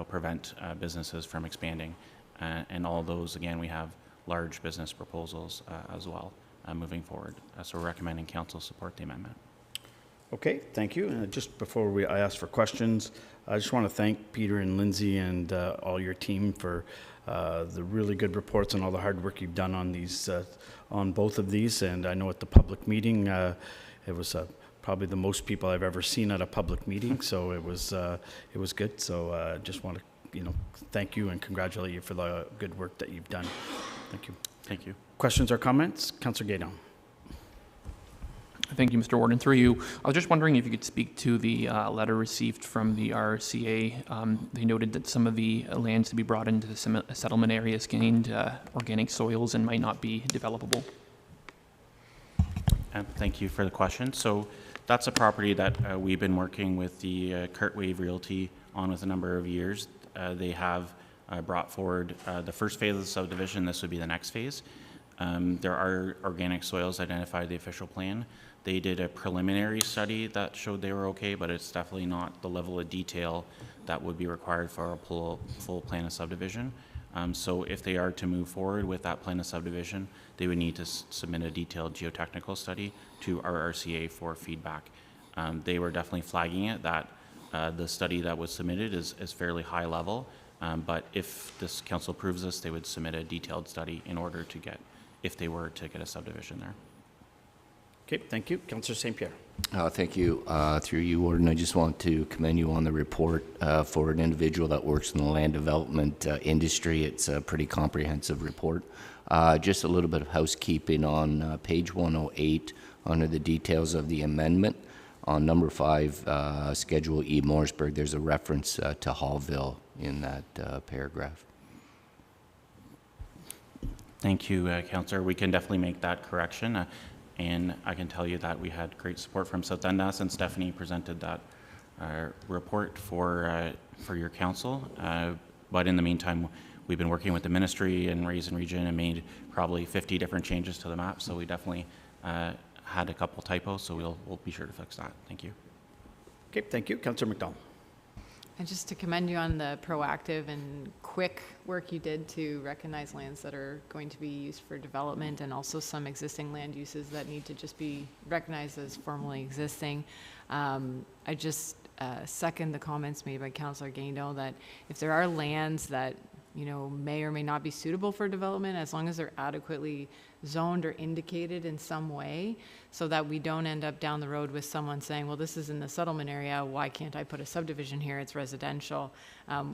prevent businesses from expanding. And all those, again, we have large business proposals as well moving forward. So we're recommending council support the amendment. Okay, thank you. Just before I ask for questions, I just want to thank Peter and Lindsay and all your team for the really good reports and all the hard work you've done on these, on both of these. And I know at the public meeting, it was probably the most people I've ever seen at a public meeting, so it was good. So just want to thank you and congratulate you for the good work that you've done. Thank you. Thank you. Questions or comments? Councillor Guédon. Thank you, Mr. Warden. Through you, I was just wondering if you could speak to the letter received from the RCA. They noted that some of the lands to be brought into the settlement areas gained organic soils and might not be developable. Thank you for the question. So that's a property that we've been working with the Kurt Wave Realty on with a number of years. They have brought forward the first phase of the subdivision. This would be the next phase. There are organic soils identified in the official plan. They did a preliminary study that showed they were okay, but it's definitely not the level of detail that would be required for a full plan of subdivision. So if they are to move forward with that plan of subdivision, they would need to submit a detailed geotechnical study to our RCA for feedback. They were definitely flagging it that the study that was submitted is fairly high level, but if this council approves this, they would submit a detailed study in order to get, if they were to get a subdivision there. Okay, thank you. Councillor St. Pierre. Thank you. Through you, Warden, I just want to commend you on the report for an individual that works in the land development industry. It's a pretty comprehensive report. Just a little bit of housekeeping on page 108 under the details of the amendment. On number 5, Schedule E, Morrisburg, there's a reference to Hallville in that paragraph. Thank you, Councillor. We can definitely make that correction. And I can tell you that we had great support from South Dundas, and Stephanie presented that report for your council. But in the meantime, we've been working with the ministry and Raise and Region and made probably 50 different changes to the map. So we definitely had a couple typos, so we'll be sure to fix that. Thank you. Okay, thank you. Councillor McDonald. And just to commend you on the proactive and quick work you did to recognize lands that are going to be used for development, and also some existing land uses that need to just be recognized as formally existing. I just second the comments made by Councillor Gaino that if there are lands that may or may not be suitable for development, as long as they're adequately zoned or indicated in some way, so that we don't end up down the road with someone saying, well, this is in the settlement area, why can't I put a subdivision here? It's residential.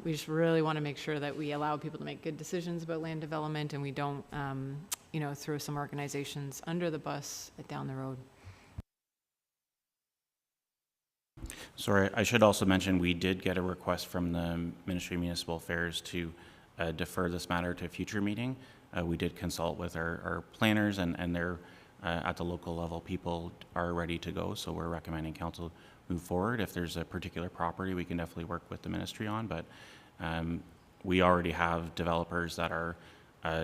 We just really want to make sure that we allow people to make good decisions about land development, and we don't, throw some organizations under the bus down the road. Sorry, I should also mention we did get a request from the Ministry of Municipal Affairs to defer this matter to a future meeting. We did consult with our planners, and they're at the local level, people are ready to go, so we're recommending council move forward. If there's a particular property, we can definitely work with the ministry on, but we already have developers that are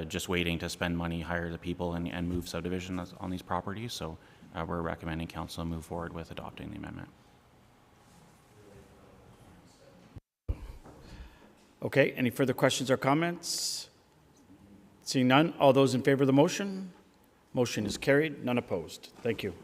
just waiting to spend money, hire the people, and move subdivisions on these properties, so we're recommending council move forward with adopting the amendment. Okay, any further questions or comments? Seeing none, all those in favor of the motion? Motion is carried, none opposed. Thank you.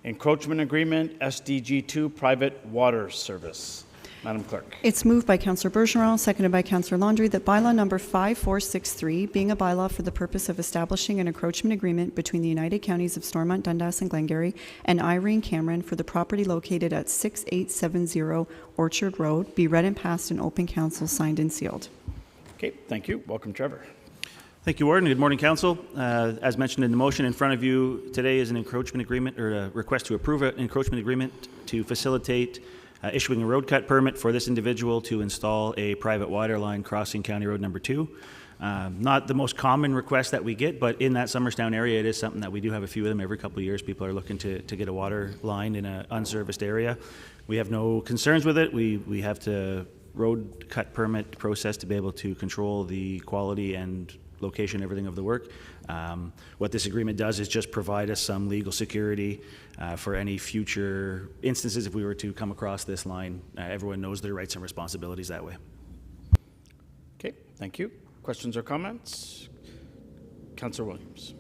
Encroachment agreement, SDG 2, private water service. Madam Clerk. It's moved by Councillor Bergeron, seconded by Councillor Landry, that bylaw number 5463, being a bylaw for the purpose of establishing an encroachment agreement between the United Counties of Stormont, Dundas, and Glengarry and Irene Cameron for the property located at 6870 Orchard Road, be read and passed in open council, signed and sealed. Okay, thank you. Welcome, Trevor. Thank you, Warden. Good morning, Council. As mentioned in the motion in front of you today is an encroachment agreement, or a request to approve an encroachment agreement to facilitate issuing a road cut permit for this individual to install a private water line crossing County Road number 2. Not the most common request that we get, but in that Summerstown area, it is something that we do have a few of them every couple of years. People are looking to get a water line in an unserviced area. We have no concerns with it. We have to road cut permit process to be able to control the quality and location, everything of the work. What this agreement does is just provide us some legal security for any future instances if we were to come across this line. Everyone knows their rights and responsibilities that way. Okay, thank you. Questions or comments? Councillor Williams.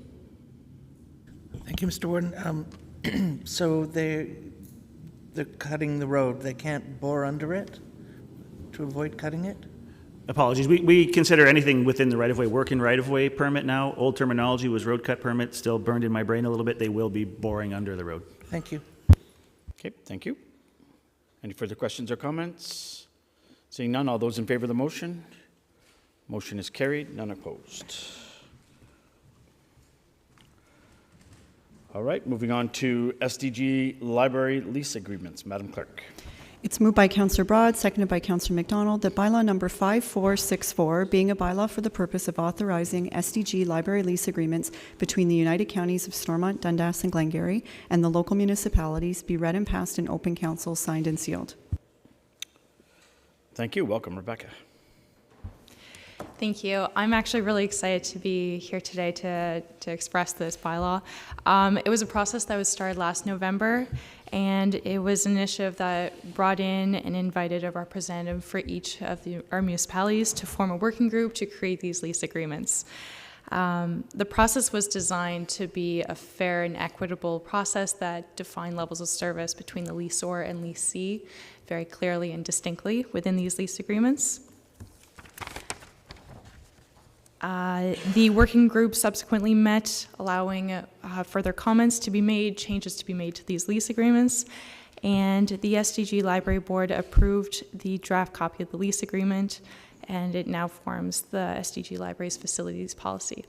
Thank you, Mr. Warden. So they're cutting the road. They can't bore under it to avoid cutting it? Apologies. We consider anything within the right-of-way working right-of-way permit now. Old terminology was road cut permit, still burned in my brain a little bit. They will be boring under the road. Thank you. Okay, thank you. Any further questions or comments? Seeing none, all those in favor of the motion? Motion is carried, none opposed. All right, moving on to SDG Library lease agreements. Madam Clerk. It's moved by Councillor Broad, seconded by Councillor McDonald, that bylaw number 5464, being a bylaw for the purpose of authorizing SDG library lease agreements between the United Counties of Stormont, Dundas, and Glengarry, and the local municipalities, be read and passed in open council, signed and sealed. Thank you. Welcome, Rebecca. Thank you. I'm actually really excited to be here today to express this bylaw. It was a process that was started last November, and it was an initiative that brought in and invited a representative for each of our municipalities to form a working group to create these lease agreements. The process was designed to be a fair and equitable process that defined levels of service between the leaseor and leasee very clearly and distinctly within these lease agreements. The working group subsequently met, allowing further comments to be made, changes to be made to these lease agreements, and the SDG Library Board approved the draft copy of the lease agreement, and it now forms the SDG Library's facilities policy.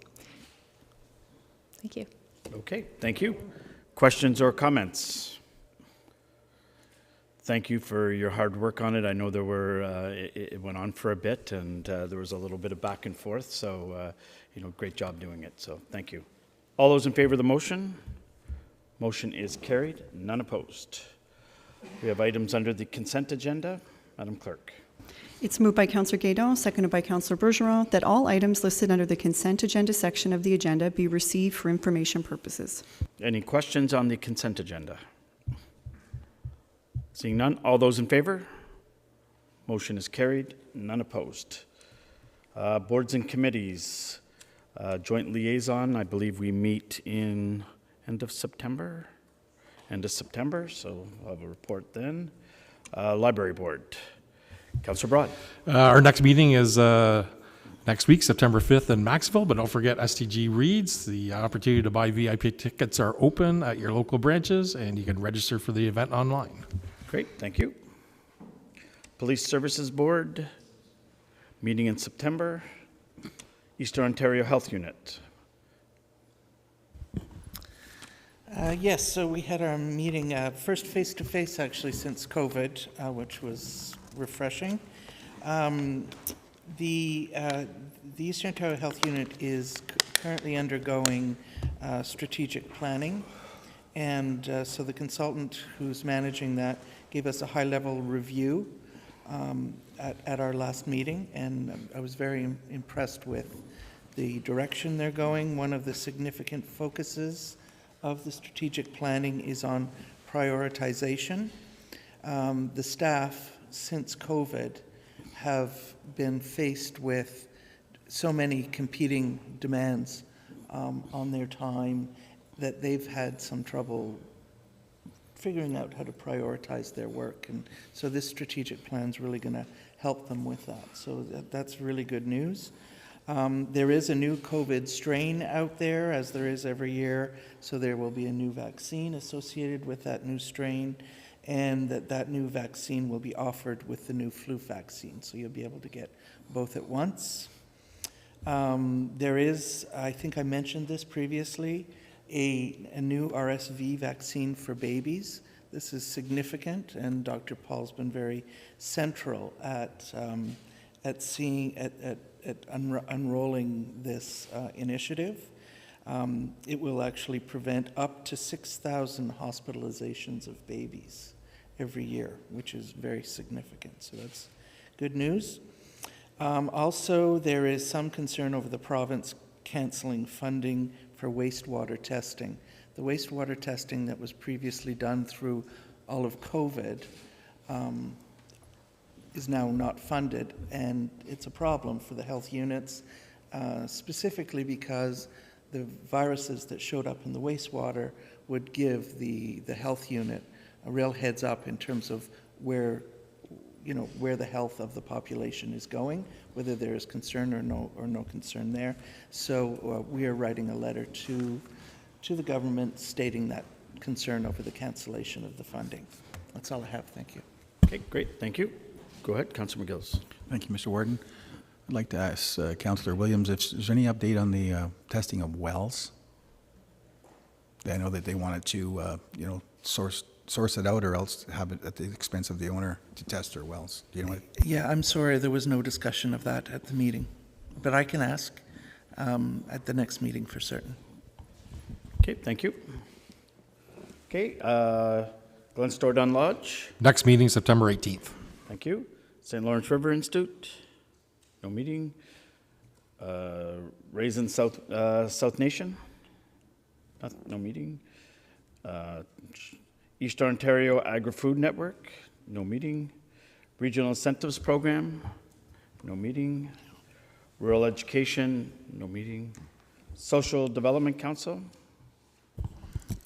Thank you. Okay, thank you. Questions or comments? Thank you for your hard work on it. I know there were, it went on for a bit, and there was a little bit of back and forth, so, great job doing it, so thank you. All those in favor of the motion? Motion is carried, none opposed. We have items under the consent agenda. Madam Clerk. It's moved by Councillor Guédon, seconded by Councillor Bergeron, that all items listed under the consent agenda section of the agenda be received for information purposes. Any questions on the consent agenda? Seeing none, all those in favor? Motion is carried, none opposed. Boards and committees, joint liaison, I believe we meet in end of September, so we'll have a report then. Library board, Councillor Broad. Our next meeting is next week, September 5th in Maxville, but don't forget SDG Reads. The opportunity to buy VIP tickets are open at your local branches, and you can register for the event online. Great, thank you. Police Services Board, meeting in September. Eastern Ontario Health Unit. Yes, so we had our meeting, first face-to-face actually since COVID, which was refreshing. The Eastern Ontario Health Unit is currently undergoing strategic planning, and so the consultant who's managing that gave us a high-level review at our last meeting, and I was very impressed with the direction they're going. One of the significant focuses of the strategic planning is on prioritization. The staff, since COVID, have been faced with so many competing demands on their time that they've had some trouble figuring out how to prioritize their work. And so this strategic plan is really going to help them with that. So that's really good news. There is a new COVID strain out there, as there is every year, so there will be a new vaccine associated with that new strain, and that new vaccine will be offered with the new flu vaccine, so you'll be able to get both at once. There is, I think I mentioned this previously, a new RSV vaccine for babies. This is significant, and Dr. Paul's been very central at unrolling this initiative. It will actually prevent up to 6,000 hospitalizations of babies every year, which is very significant. So that's good news. Also, there is some concern over the province canceling funding for wastewater testing. The wastewater testing that was previously done through all of COVID is now not funded, and it's a problem for the health units, specifically because the viruses that showed up in the wastewater would give the health unit a real heads up in terms of where the health of the population is going, whether there is concern or no concern there. So we are writing a letter to the government stating that concern over the cancellation of the funding. That's all I have. Thank you. Okay, great. Thank you. Go ahead, Councillor McGills. Thank you, Mr. Warden. I'd like to ask Councillor Williams if there's any update on the testing of wells. I know that they wanted to, source it out or else have it at the expense of the owner to test their wells. Do you know what? Yeah, I'm sorry, there was no discussion of that at the meeting, but I can ask at the next meeting for certain. Okay, thank you. Okay, Glen Dunn Lodge. Next meeting, September 18th. Thank you. St. Lawrence River Institute, no meeting. Raisin South Nation, no meeting. East Ontario Agri-Food Network, no meeting. Regional Incentives Program, no meeting. Rural Education, no meeting. Social Development Council.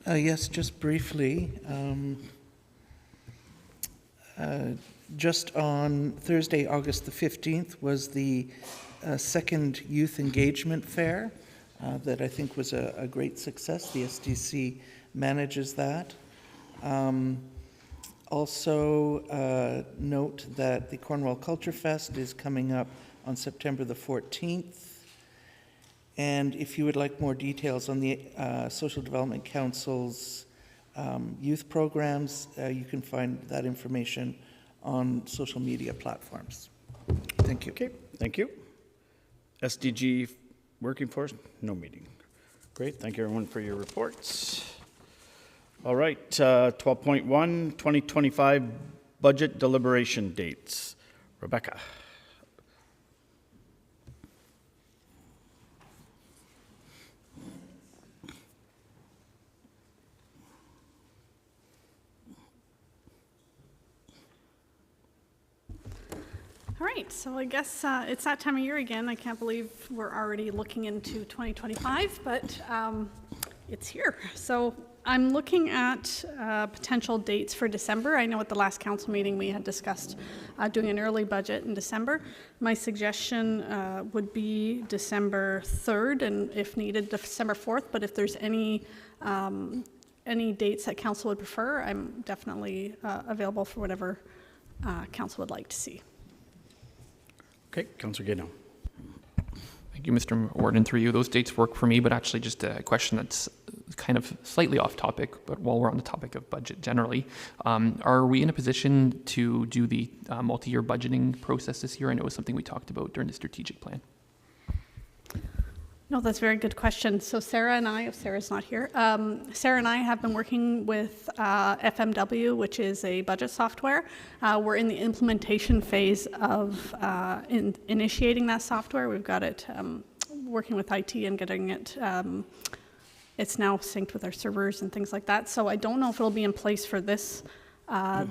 Yes, just briefly. Just on Thursday, August the 15th, was the second Youth Engagement Fair that I think was a great success. The SDC manages that. Also, note that the Cornwall Culture Fest is coming up on September the 14th. And if you would like more details on the Social Development Council's youth programs, you can find that information on social media platforms. Thank you. Okay, thank you. SDG Working Force, no meeting. Great, thank you everyone for your reports. All right, 12.1, 2025 budget deliberation dates. Rebecca. All right, so I guess it's that time of year again. I can't believe we're already looking into 2025, but it's here. So I'm looking at potential dates for December. I know at the last council meeting we had discussed doing an early budget in December. My suggestion would be December 3rd, and if needed, December 4th. But if there's any dates that council would prefer, I'm definitely available for whatever council would like to see. Okay, Councillor Guénon. Thank you, Mr. Warden. Through you, those dates work for me, but actually just a question that's kind of slightly off topic, but while we're on the topic of budget generally, are we in a position to do the multi-year budgeting process this year? I know it was something we talked about during the strategic plan. No, that's a very good question. So Sarah and I, if Sarah's not here, Sarah and I have been working with FMW, which is a budget software. We're in the implementation phase of initiating that software. We've got it working with IT and getting it, it's now synced with our servers and things like that. So I don't know if it'll be in place for this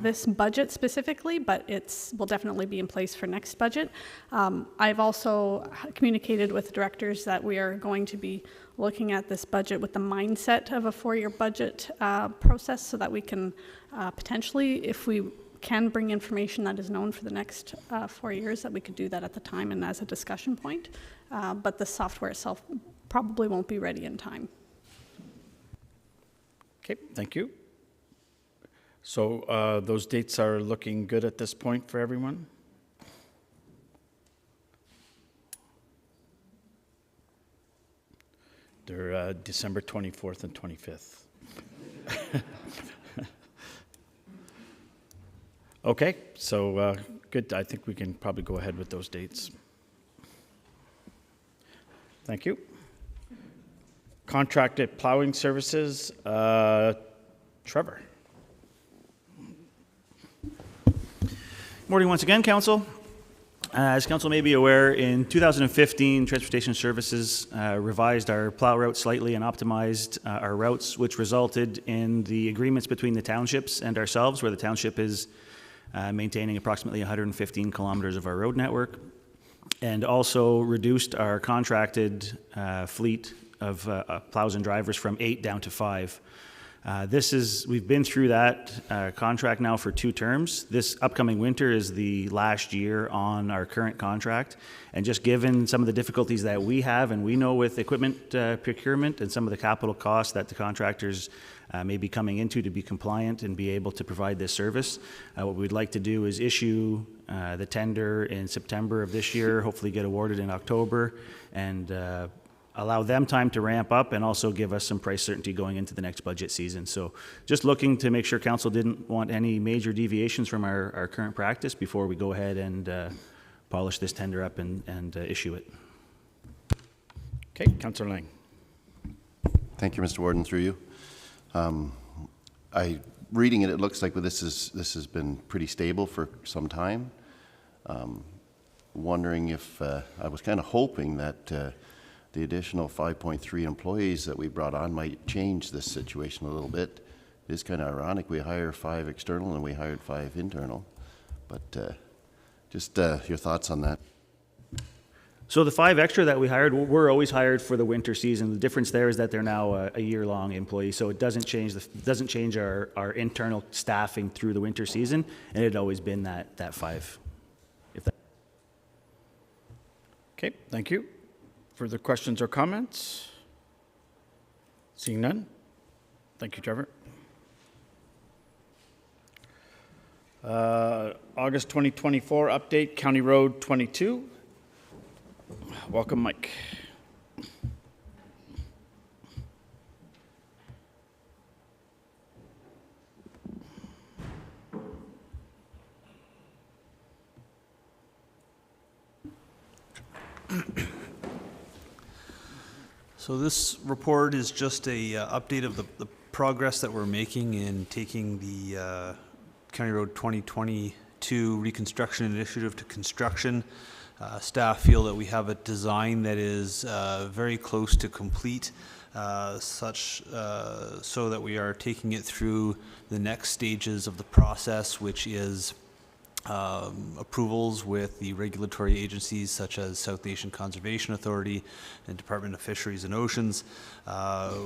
this budget specifically, but will definitely be in place for next budget. I've also communicated with the directors that we are going to be looking at this budget with the mindset of a 4-year budget process, so that we can potentially, if we can bring information that is known for the next 4 years, that we could do that at the time and as a discussion point. But the software itself probably won't be ready in time. Okay, thank you. So those dates are looking good at this point for everyone? They're December 24th and 25th. Okay, so good. I think we can probably go ahead with those dates. Thank you. Contracted plowing services, Trevor. Morning once again, Council. As Council may be aware, in 2015, Transportation Services revised our plow route slightly and optimized our routes, which resulted in the agreements between the townships and ourselves, where the township is maintaining approximately 115 kilometers of our road network, and also reduced our contracted fleet of plows and drivers from 8 down to 5. We've been through that contract now for 2 terms. This upcoming winter is the last year on our current contract. And just given some of the difficulties that we have and we know with equipment procurement and some of the capital costs that the contractors may be coming into to be compliant and be able to provide this service, what we'd like to do is issue the tender in September of this year, hopefully get awarded in October, and allow them time to ramp up and also give us some price certainty going into the next budget season. So just looking to make sure council didn't want any major deviations from our current practice before we go ahead and polish this tender up and issue it. Okay, Councillor Lang. Thank you, Mr. Warden, through you. Reading it, it looks like this has been pretty stable for some time. Wondering if, I was kind of hoping that the additional 5.3 employees that we brought on might change this situation a little bit. It is kind of ironic. We hire 5 external and we hired 5 internal. But just your thoughts on that. So the 5 extra that we hired were always hired for the winter season. The difference there is that they're now a year-long employee, so it doesn't change our internal staffing through the winter season, and it had always been that 5. Okay, thank you. Further questions or comments? Seeing none. Thank you, Trevor. August 2024 update, County Road 22. Welcome, Mike. So this report is just a update of the progress that we're making in taking the County Road 2022 reconstruction initiative to construction. Staff feel that we have a design that is very close to complete, so that we are taking it through the next stages of the process, which is approvals with the regulatory agencies such as South Nation Conservation Authority and Department of Fisheries and Oceans.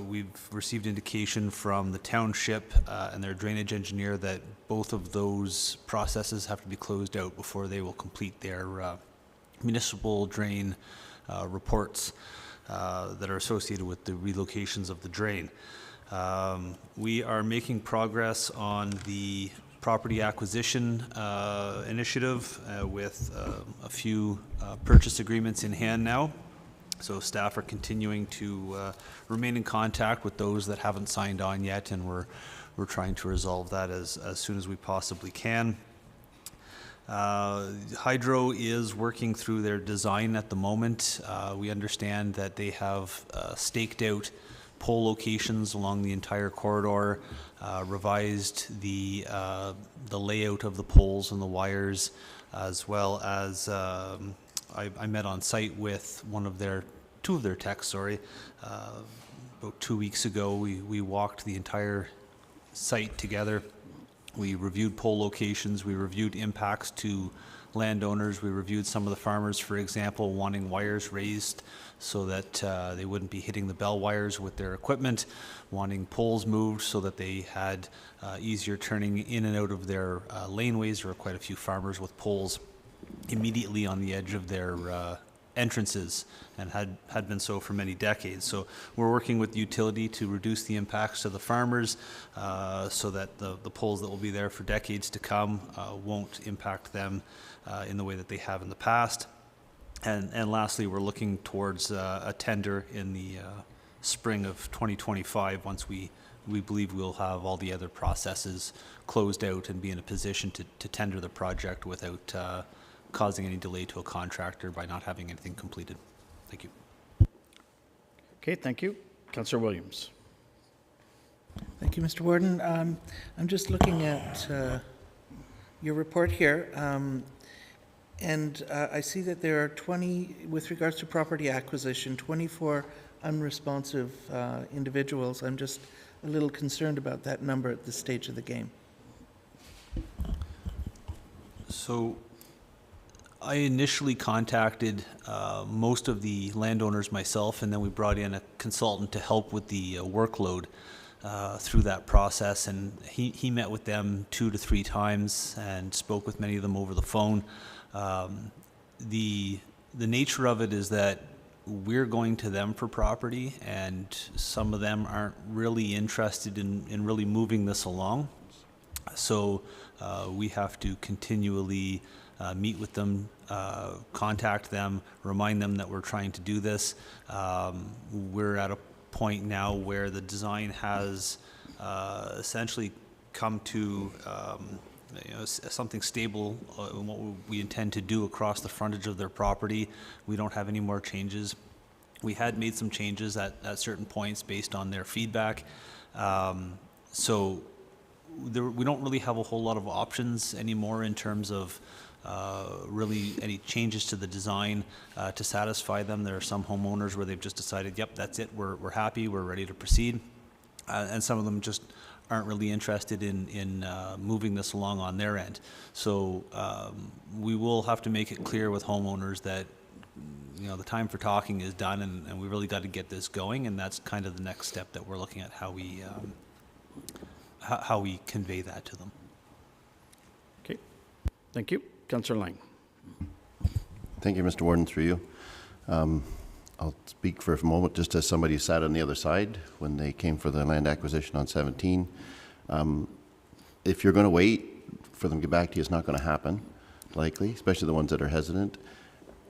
We've received indication from the township and their drainage engineer that both of those processes have to be closed out before they will complete their municipal drain reports that are associated with the relocations of the drain. We are making progress on the property acquisition initiative with a few purchase agreements in hand now. So staff are continuing to remain in contact with those that haven't signed on yet, and we're trying to resolve that as soon as we possibly can. Hydro is working through their design at the moment. We understand that they have staked out pole locations along the entire corridor, revised the layout of the poles and the wires, as well as I met on site with two of their techs, about 2 weeks ago. We walked the entire site together. We reviewed pole locations, we reviewed impacts to landowners, we reviewed some of the farmers, for example, wanting wires raised so that they wouldn't be hitting the bell wires with their equipment, wanting poles moved so that they had easier turning in and out of their laneways. There were quite a few farmers with poles immediately on the edge of their entrances, and had been so for many decades. So we're working with the utility to reduce the impacts to the farmers so that the poles that will be there for decades to come won't impact them in the way that they have in the past. And lastly, we're looking towards a tender in the spring of 2025 once we believe we'll have all the other processes closed out and be in a position to tender the project without causing any delay to a contractor by not having anything completed. Thank you. Okay, thank you. Councillor Williams. Thank you, Mr. Warden. I'm just looking at your report here, and I see that there are 20, with regards to property acquisition, 24 unresponsive individuals. I'm just a little concerned about that number at this stage of the game. So I initially contacted most of the landowners myself, and then we brought in a consultant to help with the workload through that process. And he met with them 2 to 3 times and spoke with many of them over the phone. The nature of it is that we're going to them for property, and some of them aren't really interested in really moving this along. So we have to continually meet with them, contact them, remind them that we're trying to do this. We're at a point now where the design has essentially come to something stable in what we intend to do across the frontage of their property. We don't have any more changes. We had made some changes at certain points based on their feedback. So we don't really have a whole lot of options anymore in terms of really any changes to the design to satisfy them. There are some homeowners where they've just decided, yep, that's it, we're happy, we're ready to proceed. And some of them just aren't really interested in moving this along on their end. So we will have to make it clear with homeowners that the time for talking is done, and we really got to get this going, and that's kind of the next step that we're looking at, how we convey that to them. Okay, thank you. Councillor Lang. Thank you, Mr. Warden, through you. I'll speak for a moment just as somebody who sat on the other side when they came for the land acquisition on 17. If you're going to wait for them to get back to you, it's not going to happen, likely, especially the ones that are hesitant.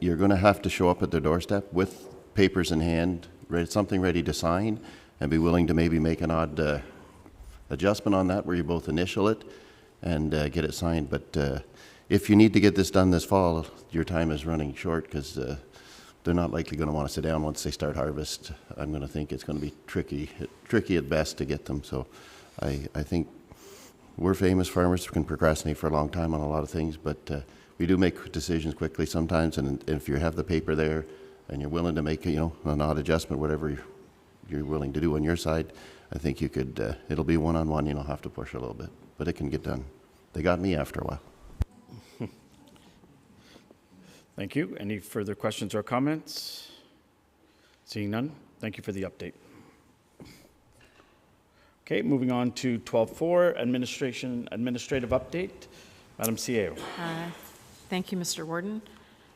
You're going to have to show up at their doorstep with papers in hand, something ready to sign, and be willing to maybe make an odd adjustment on that where you both initial it and get it signed. But if you need to get this done this fall, your time is running short because they're not likely going to want to sit down once they start harvest. I'm going to think it's going to be tricky at best to get them. So I think we're famous farmers who can procrastinate for a long time on a lot of things, but we do make decisions quickly sometimes. And if you have the paper there and you're willing to make an odd adjustment, whatever you're willing to do on your side, I think you could, it'll be one-on-one, you'll have to push a little bit, but it can get done. They got me after a while. Thank you. Any further questions or comments? Seeing none, thank you for the update. Okay, moving on to 12.4, administrative update. Madam CAO. Thank you, Mr. Warden.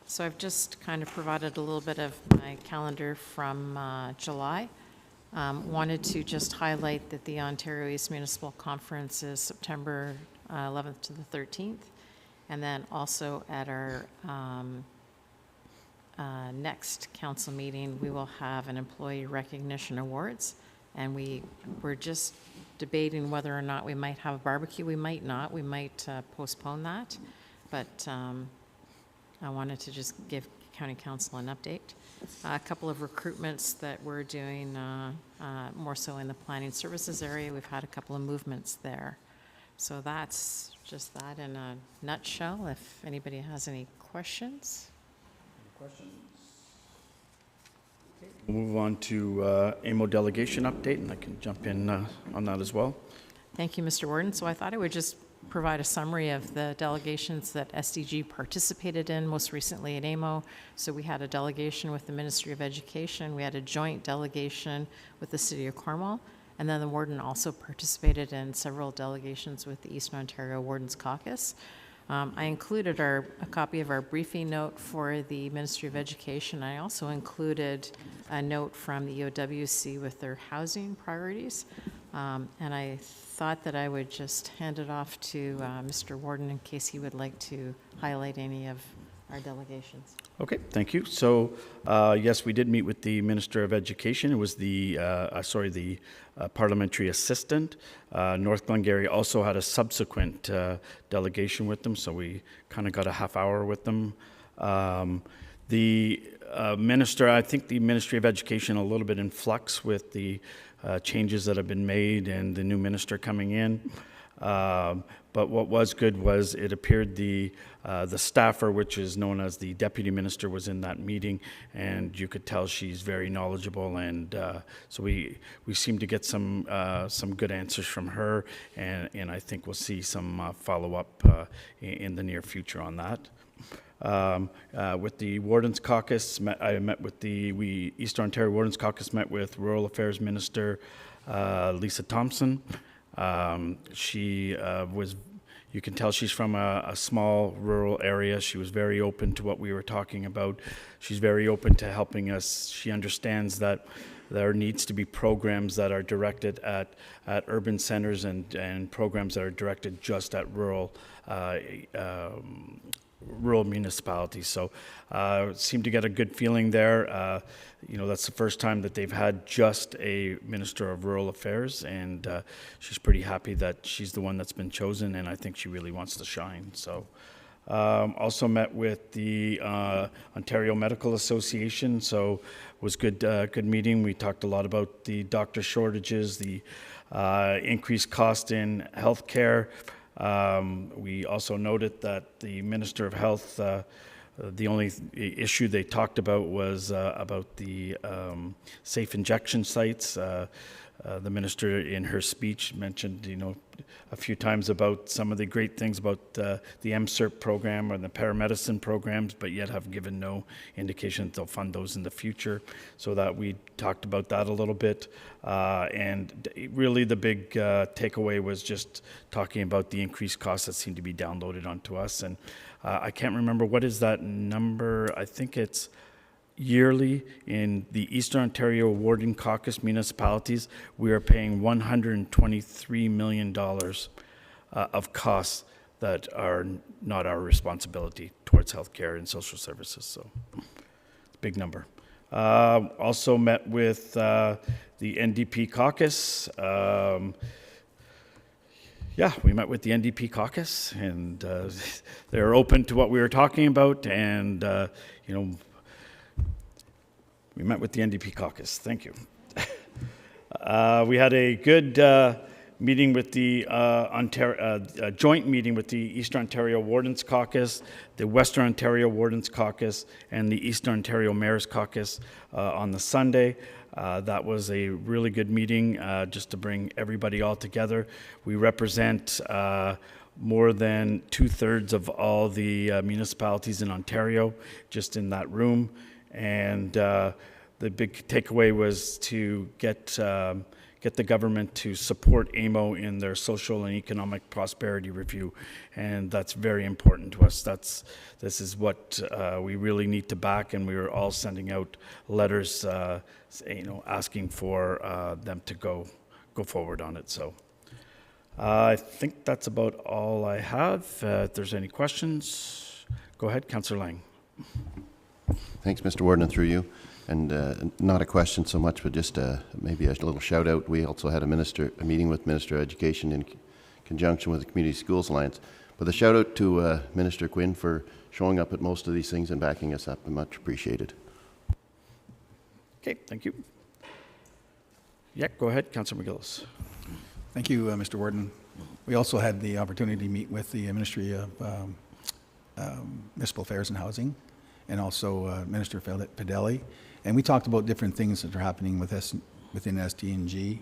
So I've just kind of provided a little bit of my calendar from July. Wanted to just highlight that the Ontario East Municipal Conference is September 11th to the 13th. And then also at our next council meeting, we will have an employee recognition awards. And we're just debating whether or not we might have a barbecue. We might not. We might postpone that. But I wanted to just give County Council an update. A couple of recruitments that we're doing more so in the planning services area. We've had a couple of movements there. So that's just that in a nutshell. If anybody has any questions. We'll move on to AMO delegation update, and I can jump in on that as well. Thank you, Mr. Warden. So I thought I would just provide a summary of the delegations that SDG participated in most recently at AMO. So we had a delegation with the Ministry of Education. We had a joint delegation with the City of Cornwall. And then the warden also participated in several delegations with the Eastern Ontario Wardens Caucus. I included a copy of our briefing note for the Ministry of Education. I also included a note from the EOWC with their housing priorities. And I thought that I would just hand it off to Mr. Warden in case he would like to highlight any of our delegations. Okay, thank you. So, yes, we did meet with the Minister of Education. It was the parliamentary assistant. North Glengarry also had a subsequent delegation with them, so we kind of got a half hour with them. The minister, I think the Ministry of Education a little bit in flux with the changes that have been made and the new minister coming in. But what was good was it appeared the staffer, which is known as the deputy minister, was in that meeting, and you could tell she's very knowledgeable, and so we seem to get some good answers from her, and I think we'll see some follow-up in the near future on that. With the Wardens Caucus, I met with the Eastern Ontario Wardens Caucus met with Rural Affairs Minister Lisa Thompson. She was You can tell she's from a small rural area. She was very open to what we were talking about. She's very open to helping us. She understands that there needs to be programs that are directed at urban centers and programs that are directed just at rural municipalities. So seem to get a good feeling there. That's the first time that they've had just a Minister of Rural Affairs, and she's pretty happy that she's the one that's been chosen, and I think she really wants to shine. So also met with the Ontario Medical Association, so it was good meeting. We talked a lot about the doctor shortages, the increased cost in healthcare. We also noted that the Minister of Health, the only issue they talked about was about the safe injection sites. The minister in her speech mentioned, a few times about some of the great things about the MCERP program or the paramedicine programs, but yet have given no indication that they'll fund those in the future. So that we talked about that a little bit. And really the big takeaway was just talking about the increased costs that seem to be downloaded onto us. And I can't remember, what is that number? I think it's yearly in the Eastern Ontario Warden Caucus municipalities, we are paying $123 million of costs that are not our responsibility towards healthcare and social services. So it's a big number. Also met with the NDP caucus. We met with the NDP caucus, and they're open to what we were talking about, and we met with the NDP caucus. Thank you. We had a good meeting with the joint meeting with the Eastern Ontario Wardens Caucus, the Western Ontario Wardens Caucus, and the Eastern Ontario Mayor's Caucus on the Sunday. That was a really good meeting, just to bring everybody all together. We represent more than 2/3 of all the municipalities in Ontario, just in that room. And the big takeaway was to get the government to support AMO in their social and economic prosperity review, and that's very important to us. This is what we really need to back, and we were all sending out letters, asking for them to go forward on it. So I think that's about all I have. If there's any questions, go ahead, Councillor Lang. Thanks, Mr. Warden, and through you. And not a question so much, but just maybe a little shout out. We also had a meeting with Minister of Education in conjunction with the Community Schools Alliance. But a shout out to Minister Quinn for showing up at most of these things and backing us up. Much appreciated. Okay, thank you. Yeah, go ahead, Councillor McGillis. Thank you, Mr. Warden. We also had the opportunity to meet with the Ministry of Municipal Affairs and Housing, and also Minister Fedeli. And we talked about different things that are happening within SDG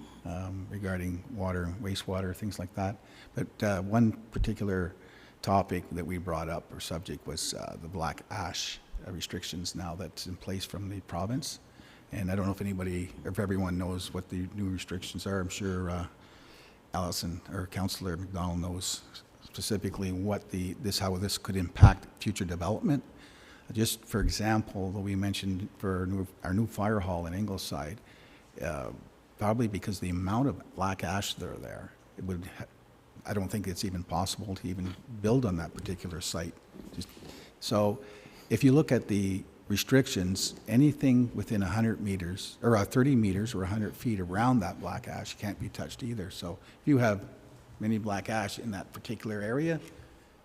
regarding water and wastewater, things like that. But one particular topic that we brought up or subject was the black ash restrictions now that's in place from the province. And I don't know if everyone knows what the new restrictions are. I'm sure Allison or Councillor McDonald knows specifically how this could impact future development. Just for example, we mentioned for our new fire hall in Ingleside, probably because the amount of black ash that are there, I don't think it's even possible to even build on that particular site. So if you look at the restrictions, anything within 100 meters, or 30 meters or 100 feet around that black ash can't be touched either. So if you have many black ash in that particular area,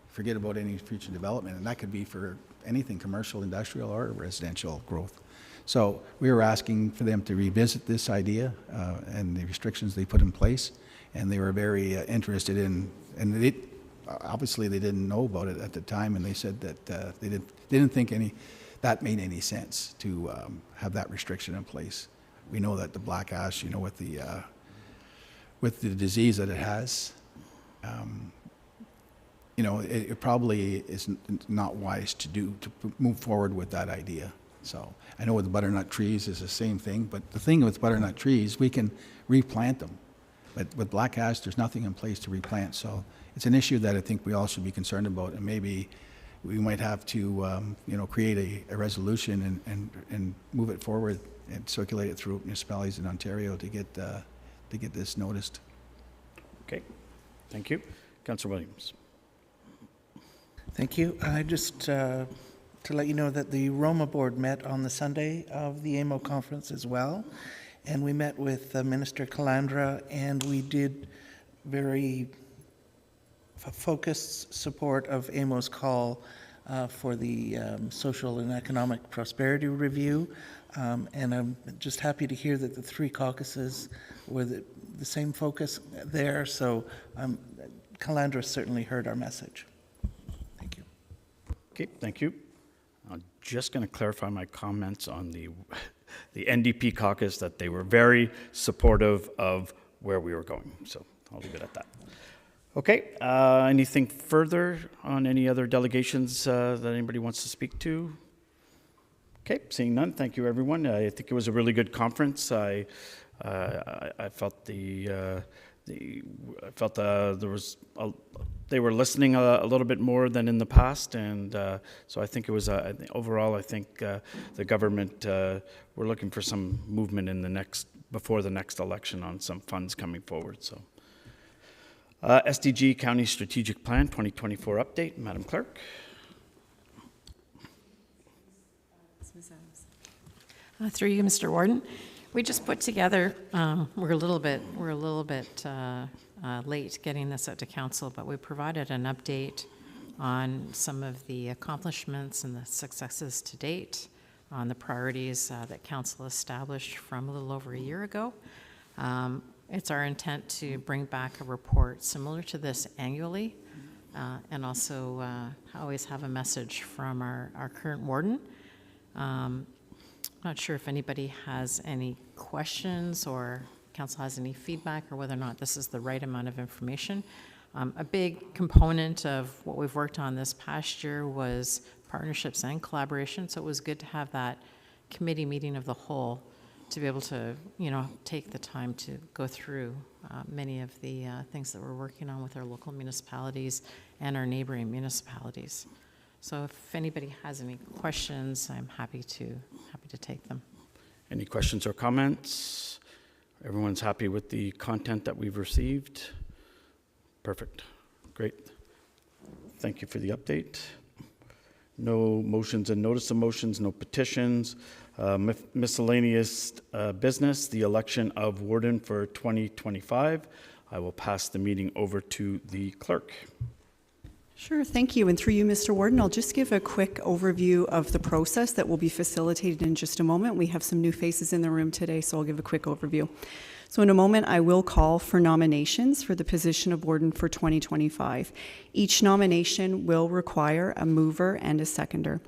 forget about any future development, and that could be for anything commercial, industrial, or residential growth. So we were asking for them to revisit this idea and the restrictions they put in place, and they were very interested in, and obviously they didn't know about it at the time, and they said that they didn't think that made any sense to have that restriction in place. We know that the black ash, with the disease that it has, it probably is not wise to move forward with that idea. So I know with the butternut trees is the same thing, but the thing with butternut trees, we can replant them. But with black ash, there's nothing in place to replant. So it's an issue that I think we all should be concerned about, and maybe we might have to, create a resolution and move it forward and circulate it through municipalities in Ontario to get this noticed. Okay, thank you. Councillor Williams. Thank you. I just, to let you know that the Roma board met on the Sunday of the AMO conference as well. And we met with Minister Calandra, and we did very focused support of AMO's call for the social and economic prosperity review. And I'm just happy to hear that the three caucuses were the same focus there. So Calandra certainly heard our message. Thank you. Okay, thank you. I'm just going to clarify my comments on the NDP caucus, that they were very supportive of where we were going. So I'll leave it at that. Okay, anything further on any other delegations that anybody wants to speak to? Okay, seeing none, thank you everyone. I think it was a really good conference. I felt there was they were listening a little bit more than in the past, and so I think it was overall. I think the government we're looking for some movement in before the next election on some funds coming forward. So, SDG Counties Strategic Plan 2024 update, Madam Clerk. Through you, Mr. Warden. We just put together, we're a little bit late getting this out to council, but we provided an update on some of the accomplishments and the successes to date on the priorities that council established from a little over a year ago. It's our intent to bring back a report similar to this annually, and also always have a message from our current warden. Not sure if anybody has any questions or council has any feedback, or whether or not this is the right amount of information. A big component of what we've worked on this past year was partnerships and collaboration, so it was good to have that committee meeting of the whole to be able to, take the time to go through many of the things that we're working on with our local municipalities and our neighboring municipalities. So if anybody has any questions, I'm happy to take them. Any questions or comments? Everyone's happy with the content that we've received? Perfect. Great. Thank you for the update. No motions and notice of motions, no petitions. Miscellaneous business, the election of warden for 2025. I will pass the meeting over to the clerk. Sure, thank you. And through you, Mr. Warden, I'll just give a quick overview of the process that will be facilitated in just a moment. We have some new faces in the room today, so I'll give a quick overview. So in a moment, I will call for nominations for the position of warden for 2025. Each nomination will require a mover and a seconder.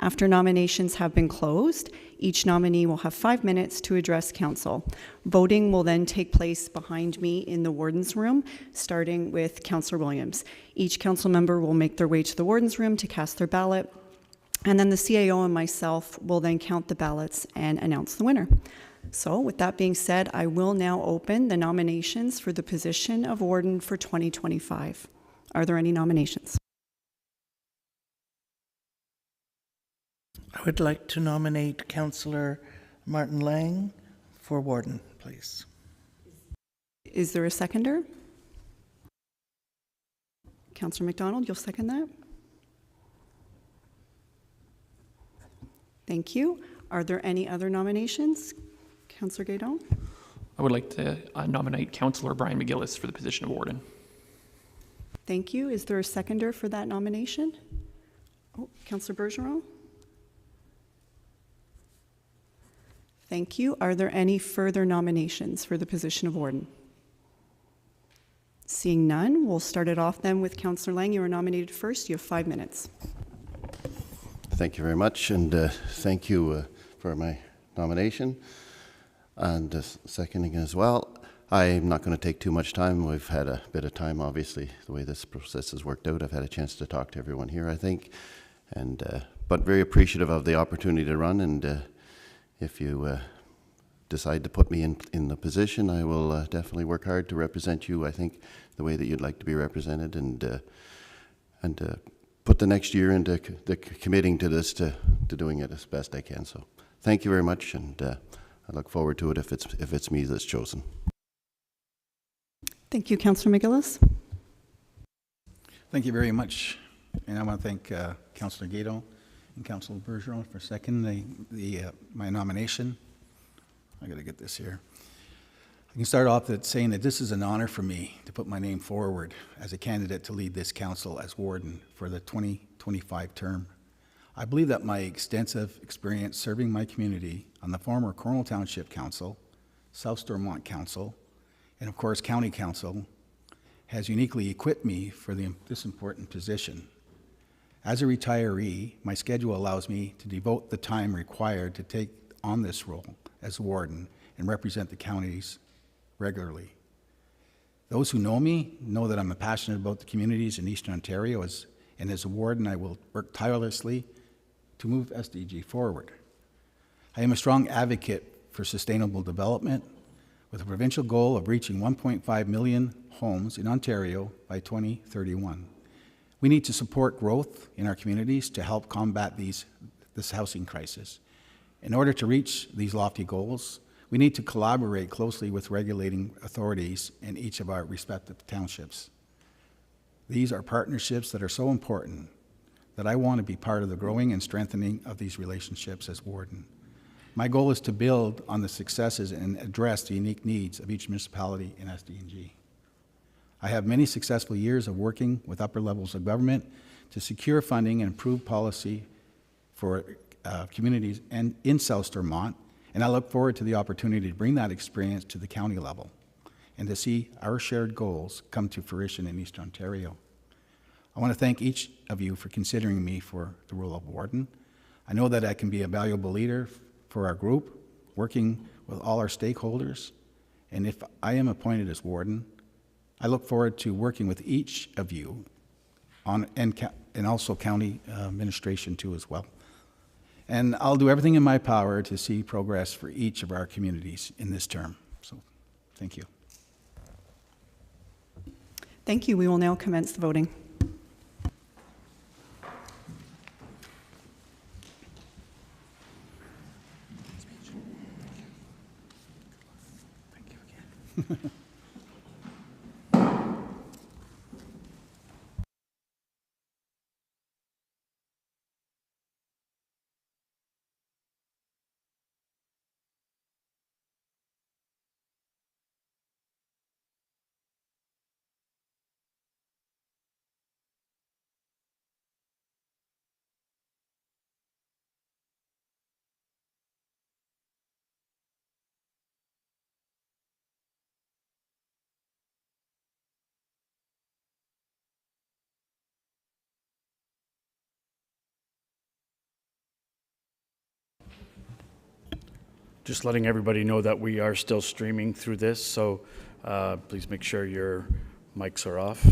After nominations have been closed, each nominee will have 5 minutes to address council. Voting will then take place behind me in the warden's room, starting with Councillor Williams. Each council member will make their way to the warden's room to cast their ballot, and then the CAO and myself will then count the ballots and announce the winner. So with that being said, I will now open the nominations for the position of warden for 2025. Are there any nominations? I would like to nominate Councillor Martin Lang for warden, please. Is there a seconder? Councillor McDonald, you'll second that? Thank you. Are there any other nominations? Councillor Gaydon? I would like to nominate Councillor Brian McGillis for the position of warden. Thank you. Is there a seconder for that nomination? Oh, Councillor Bergeron? Thank you. Are there any further nominations for the position of warden? Seeing none, we'll start it off then with Councillor Lang. You are nominated first. You have 5 minutes. Thank you very much, and thank you for my nomination and seconding as well. I'm not going to take too much time. We've had a bit of time, obviously, the way this process has worked out. I've had a chance to talk to everyone here, I think, and but very appreciative of the opportunity to run. And if you decide to put me in the position, I will definitely work hard to represent you, I think, the way that you'd like to be represented, and put the next year into committing to this, to doing it as best I can. So thank you very much, and I look forward to it if it's me that's chosen. Thank you, Councillor McGillis. Thank you very much. And I want to thank Councillor Gato and Councillor Bergeron for seconding my nomination. I got to get this here. I can start off with saying that this is an honor for me to put my name forward as a candidate to lead this council as warden for the 2025 term. I believe that my extensive experience serving my community on the former Cornwall Township Council, South Stormont Council, and of course County Council has uniquely equipped me for this important position. As a retiree, my schedule allows me to devote the time required to take on this role as warden and represent the counties regularly. Those who know me know that I'm passionate about the communities in Eastern Ontario, and as a warden, I will work tirelessly to move SDG forward. I am a strong advocate for sustainable development with a provincial goal of reaching 1.5 million homes in Ontario by 2031. We need to support growth in our communities to help combat this housing crisis. In order to reach these lofty goals, we need to collaborate closely with regulating authorities in each of our respective townships. These are partnerships that are so important that I want to be part of the growing and strengthening of these relationships as warden. My goal is to build on the successes and address the unique needs of each municipality in SDG. I have many successful years of working with upper levels of government to secure funding and improve policy for communities and in South Stormont, and I look forward to the opportunity to bring that experience to the county level and to see our shared goals come to fruition in Eastern Ontario. I want to thank each of you for considering me for the role of warden. I know that I can be a valuable leader for our group, working with all our stakeholders, and if I am appointed as warden, I look forward to working with each of you and also county administration too as well. And I'll do everything in my power to see progress for each of our communities in this term. So, thank you. Thank you. We will now commence the voting. Thank you again. Just letting everybody know that we are still streaming through this, so please make sure your mics are off.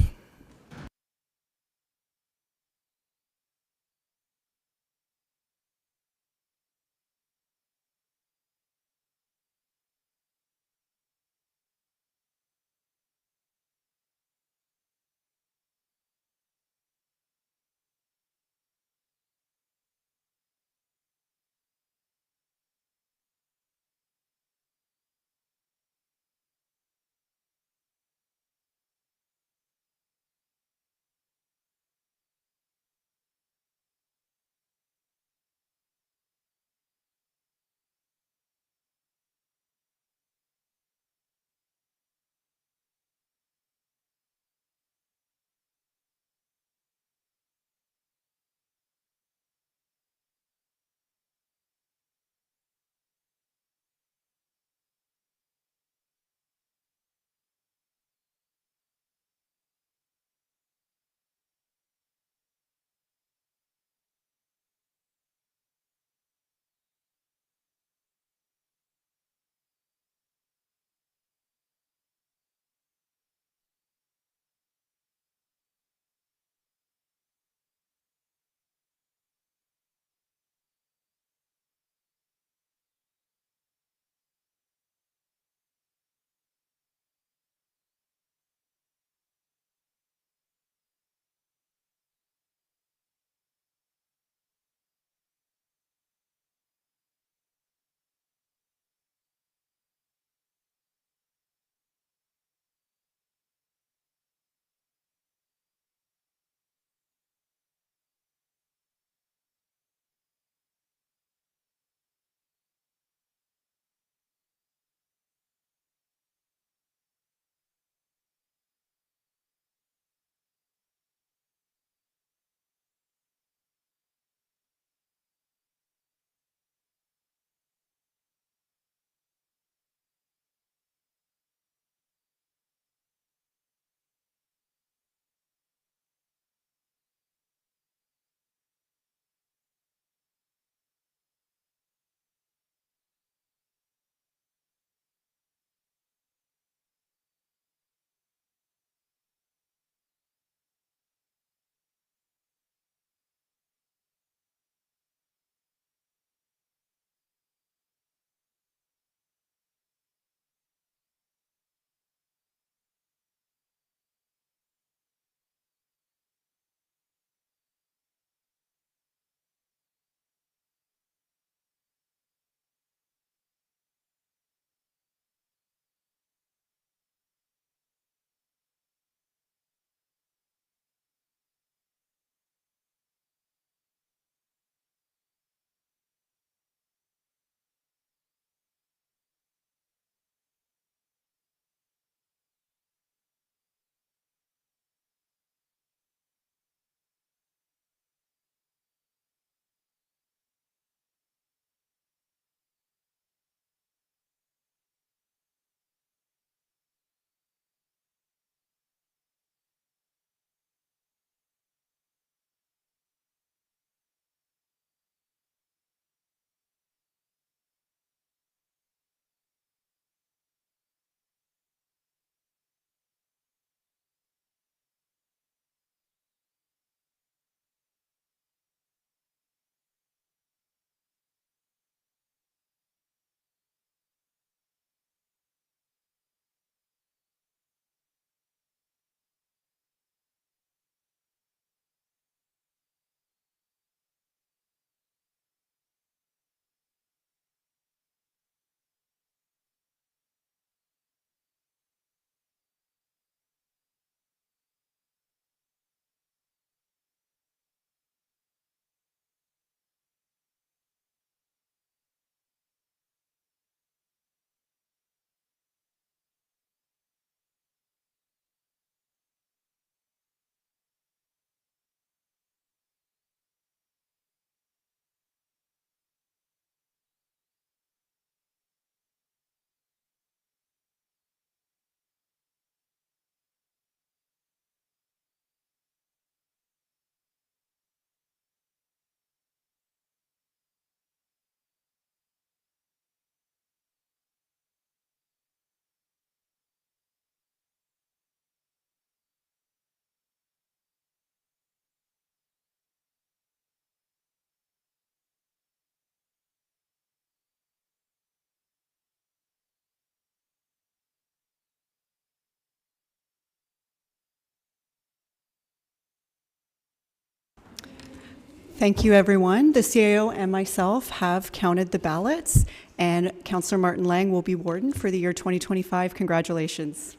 Thank you, everyone. The CAO and myself have counted the ballots, and Councillor Martin Lang will be warden for the year 2025. Congratulations.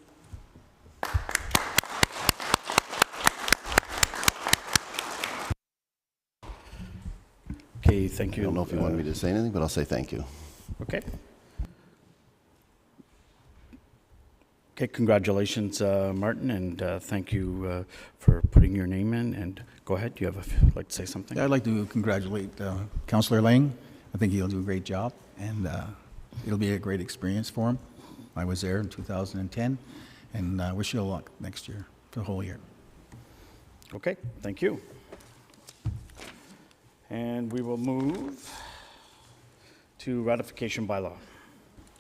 Okay, thank you. I don't know if you want me to say anything, but I'll say thank you. Okay. Okay, congratulations, Martin, and thank you for putting your name in. And go ahead, you have like to say something? Yeah, I'd like to congratulate Councillor Lang. I think he'll do a great job, and it'll be a great experience for him. I was there in 2010, and I wish you luck next year, for the whole year. Okay, thank you. And we will move to ratification bylaw.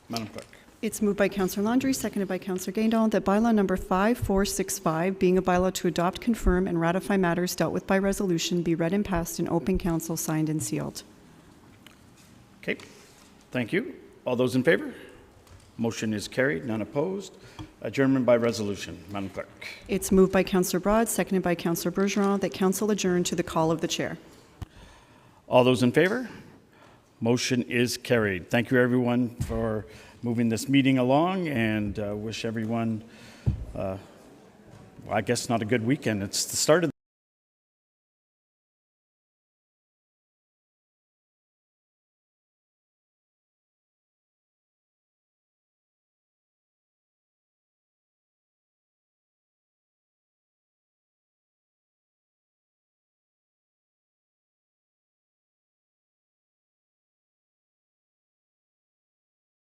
Madam Clerk. It's moved by Councillor Landry, seconded by Councillor Gaindon, that bylaw number 5465, being a bylaw to adopt, confirm, and ratify matters dealt with by resolution, be read and passed in open council, signed and sealed. Okay, thank you. All those in favor? Motion is carried, none opposed. Adjournment by resolution. Madam Clerk. It's moved by Councillor Broad, seconded by Councillor Bergeron, that council adjourn to the call of the chair. All those in favor? Motion is carried. Thank you, everyone, for moving this meeting along, and wish everyone, well, I guess not a good weekend. It's the start of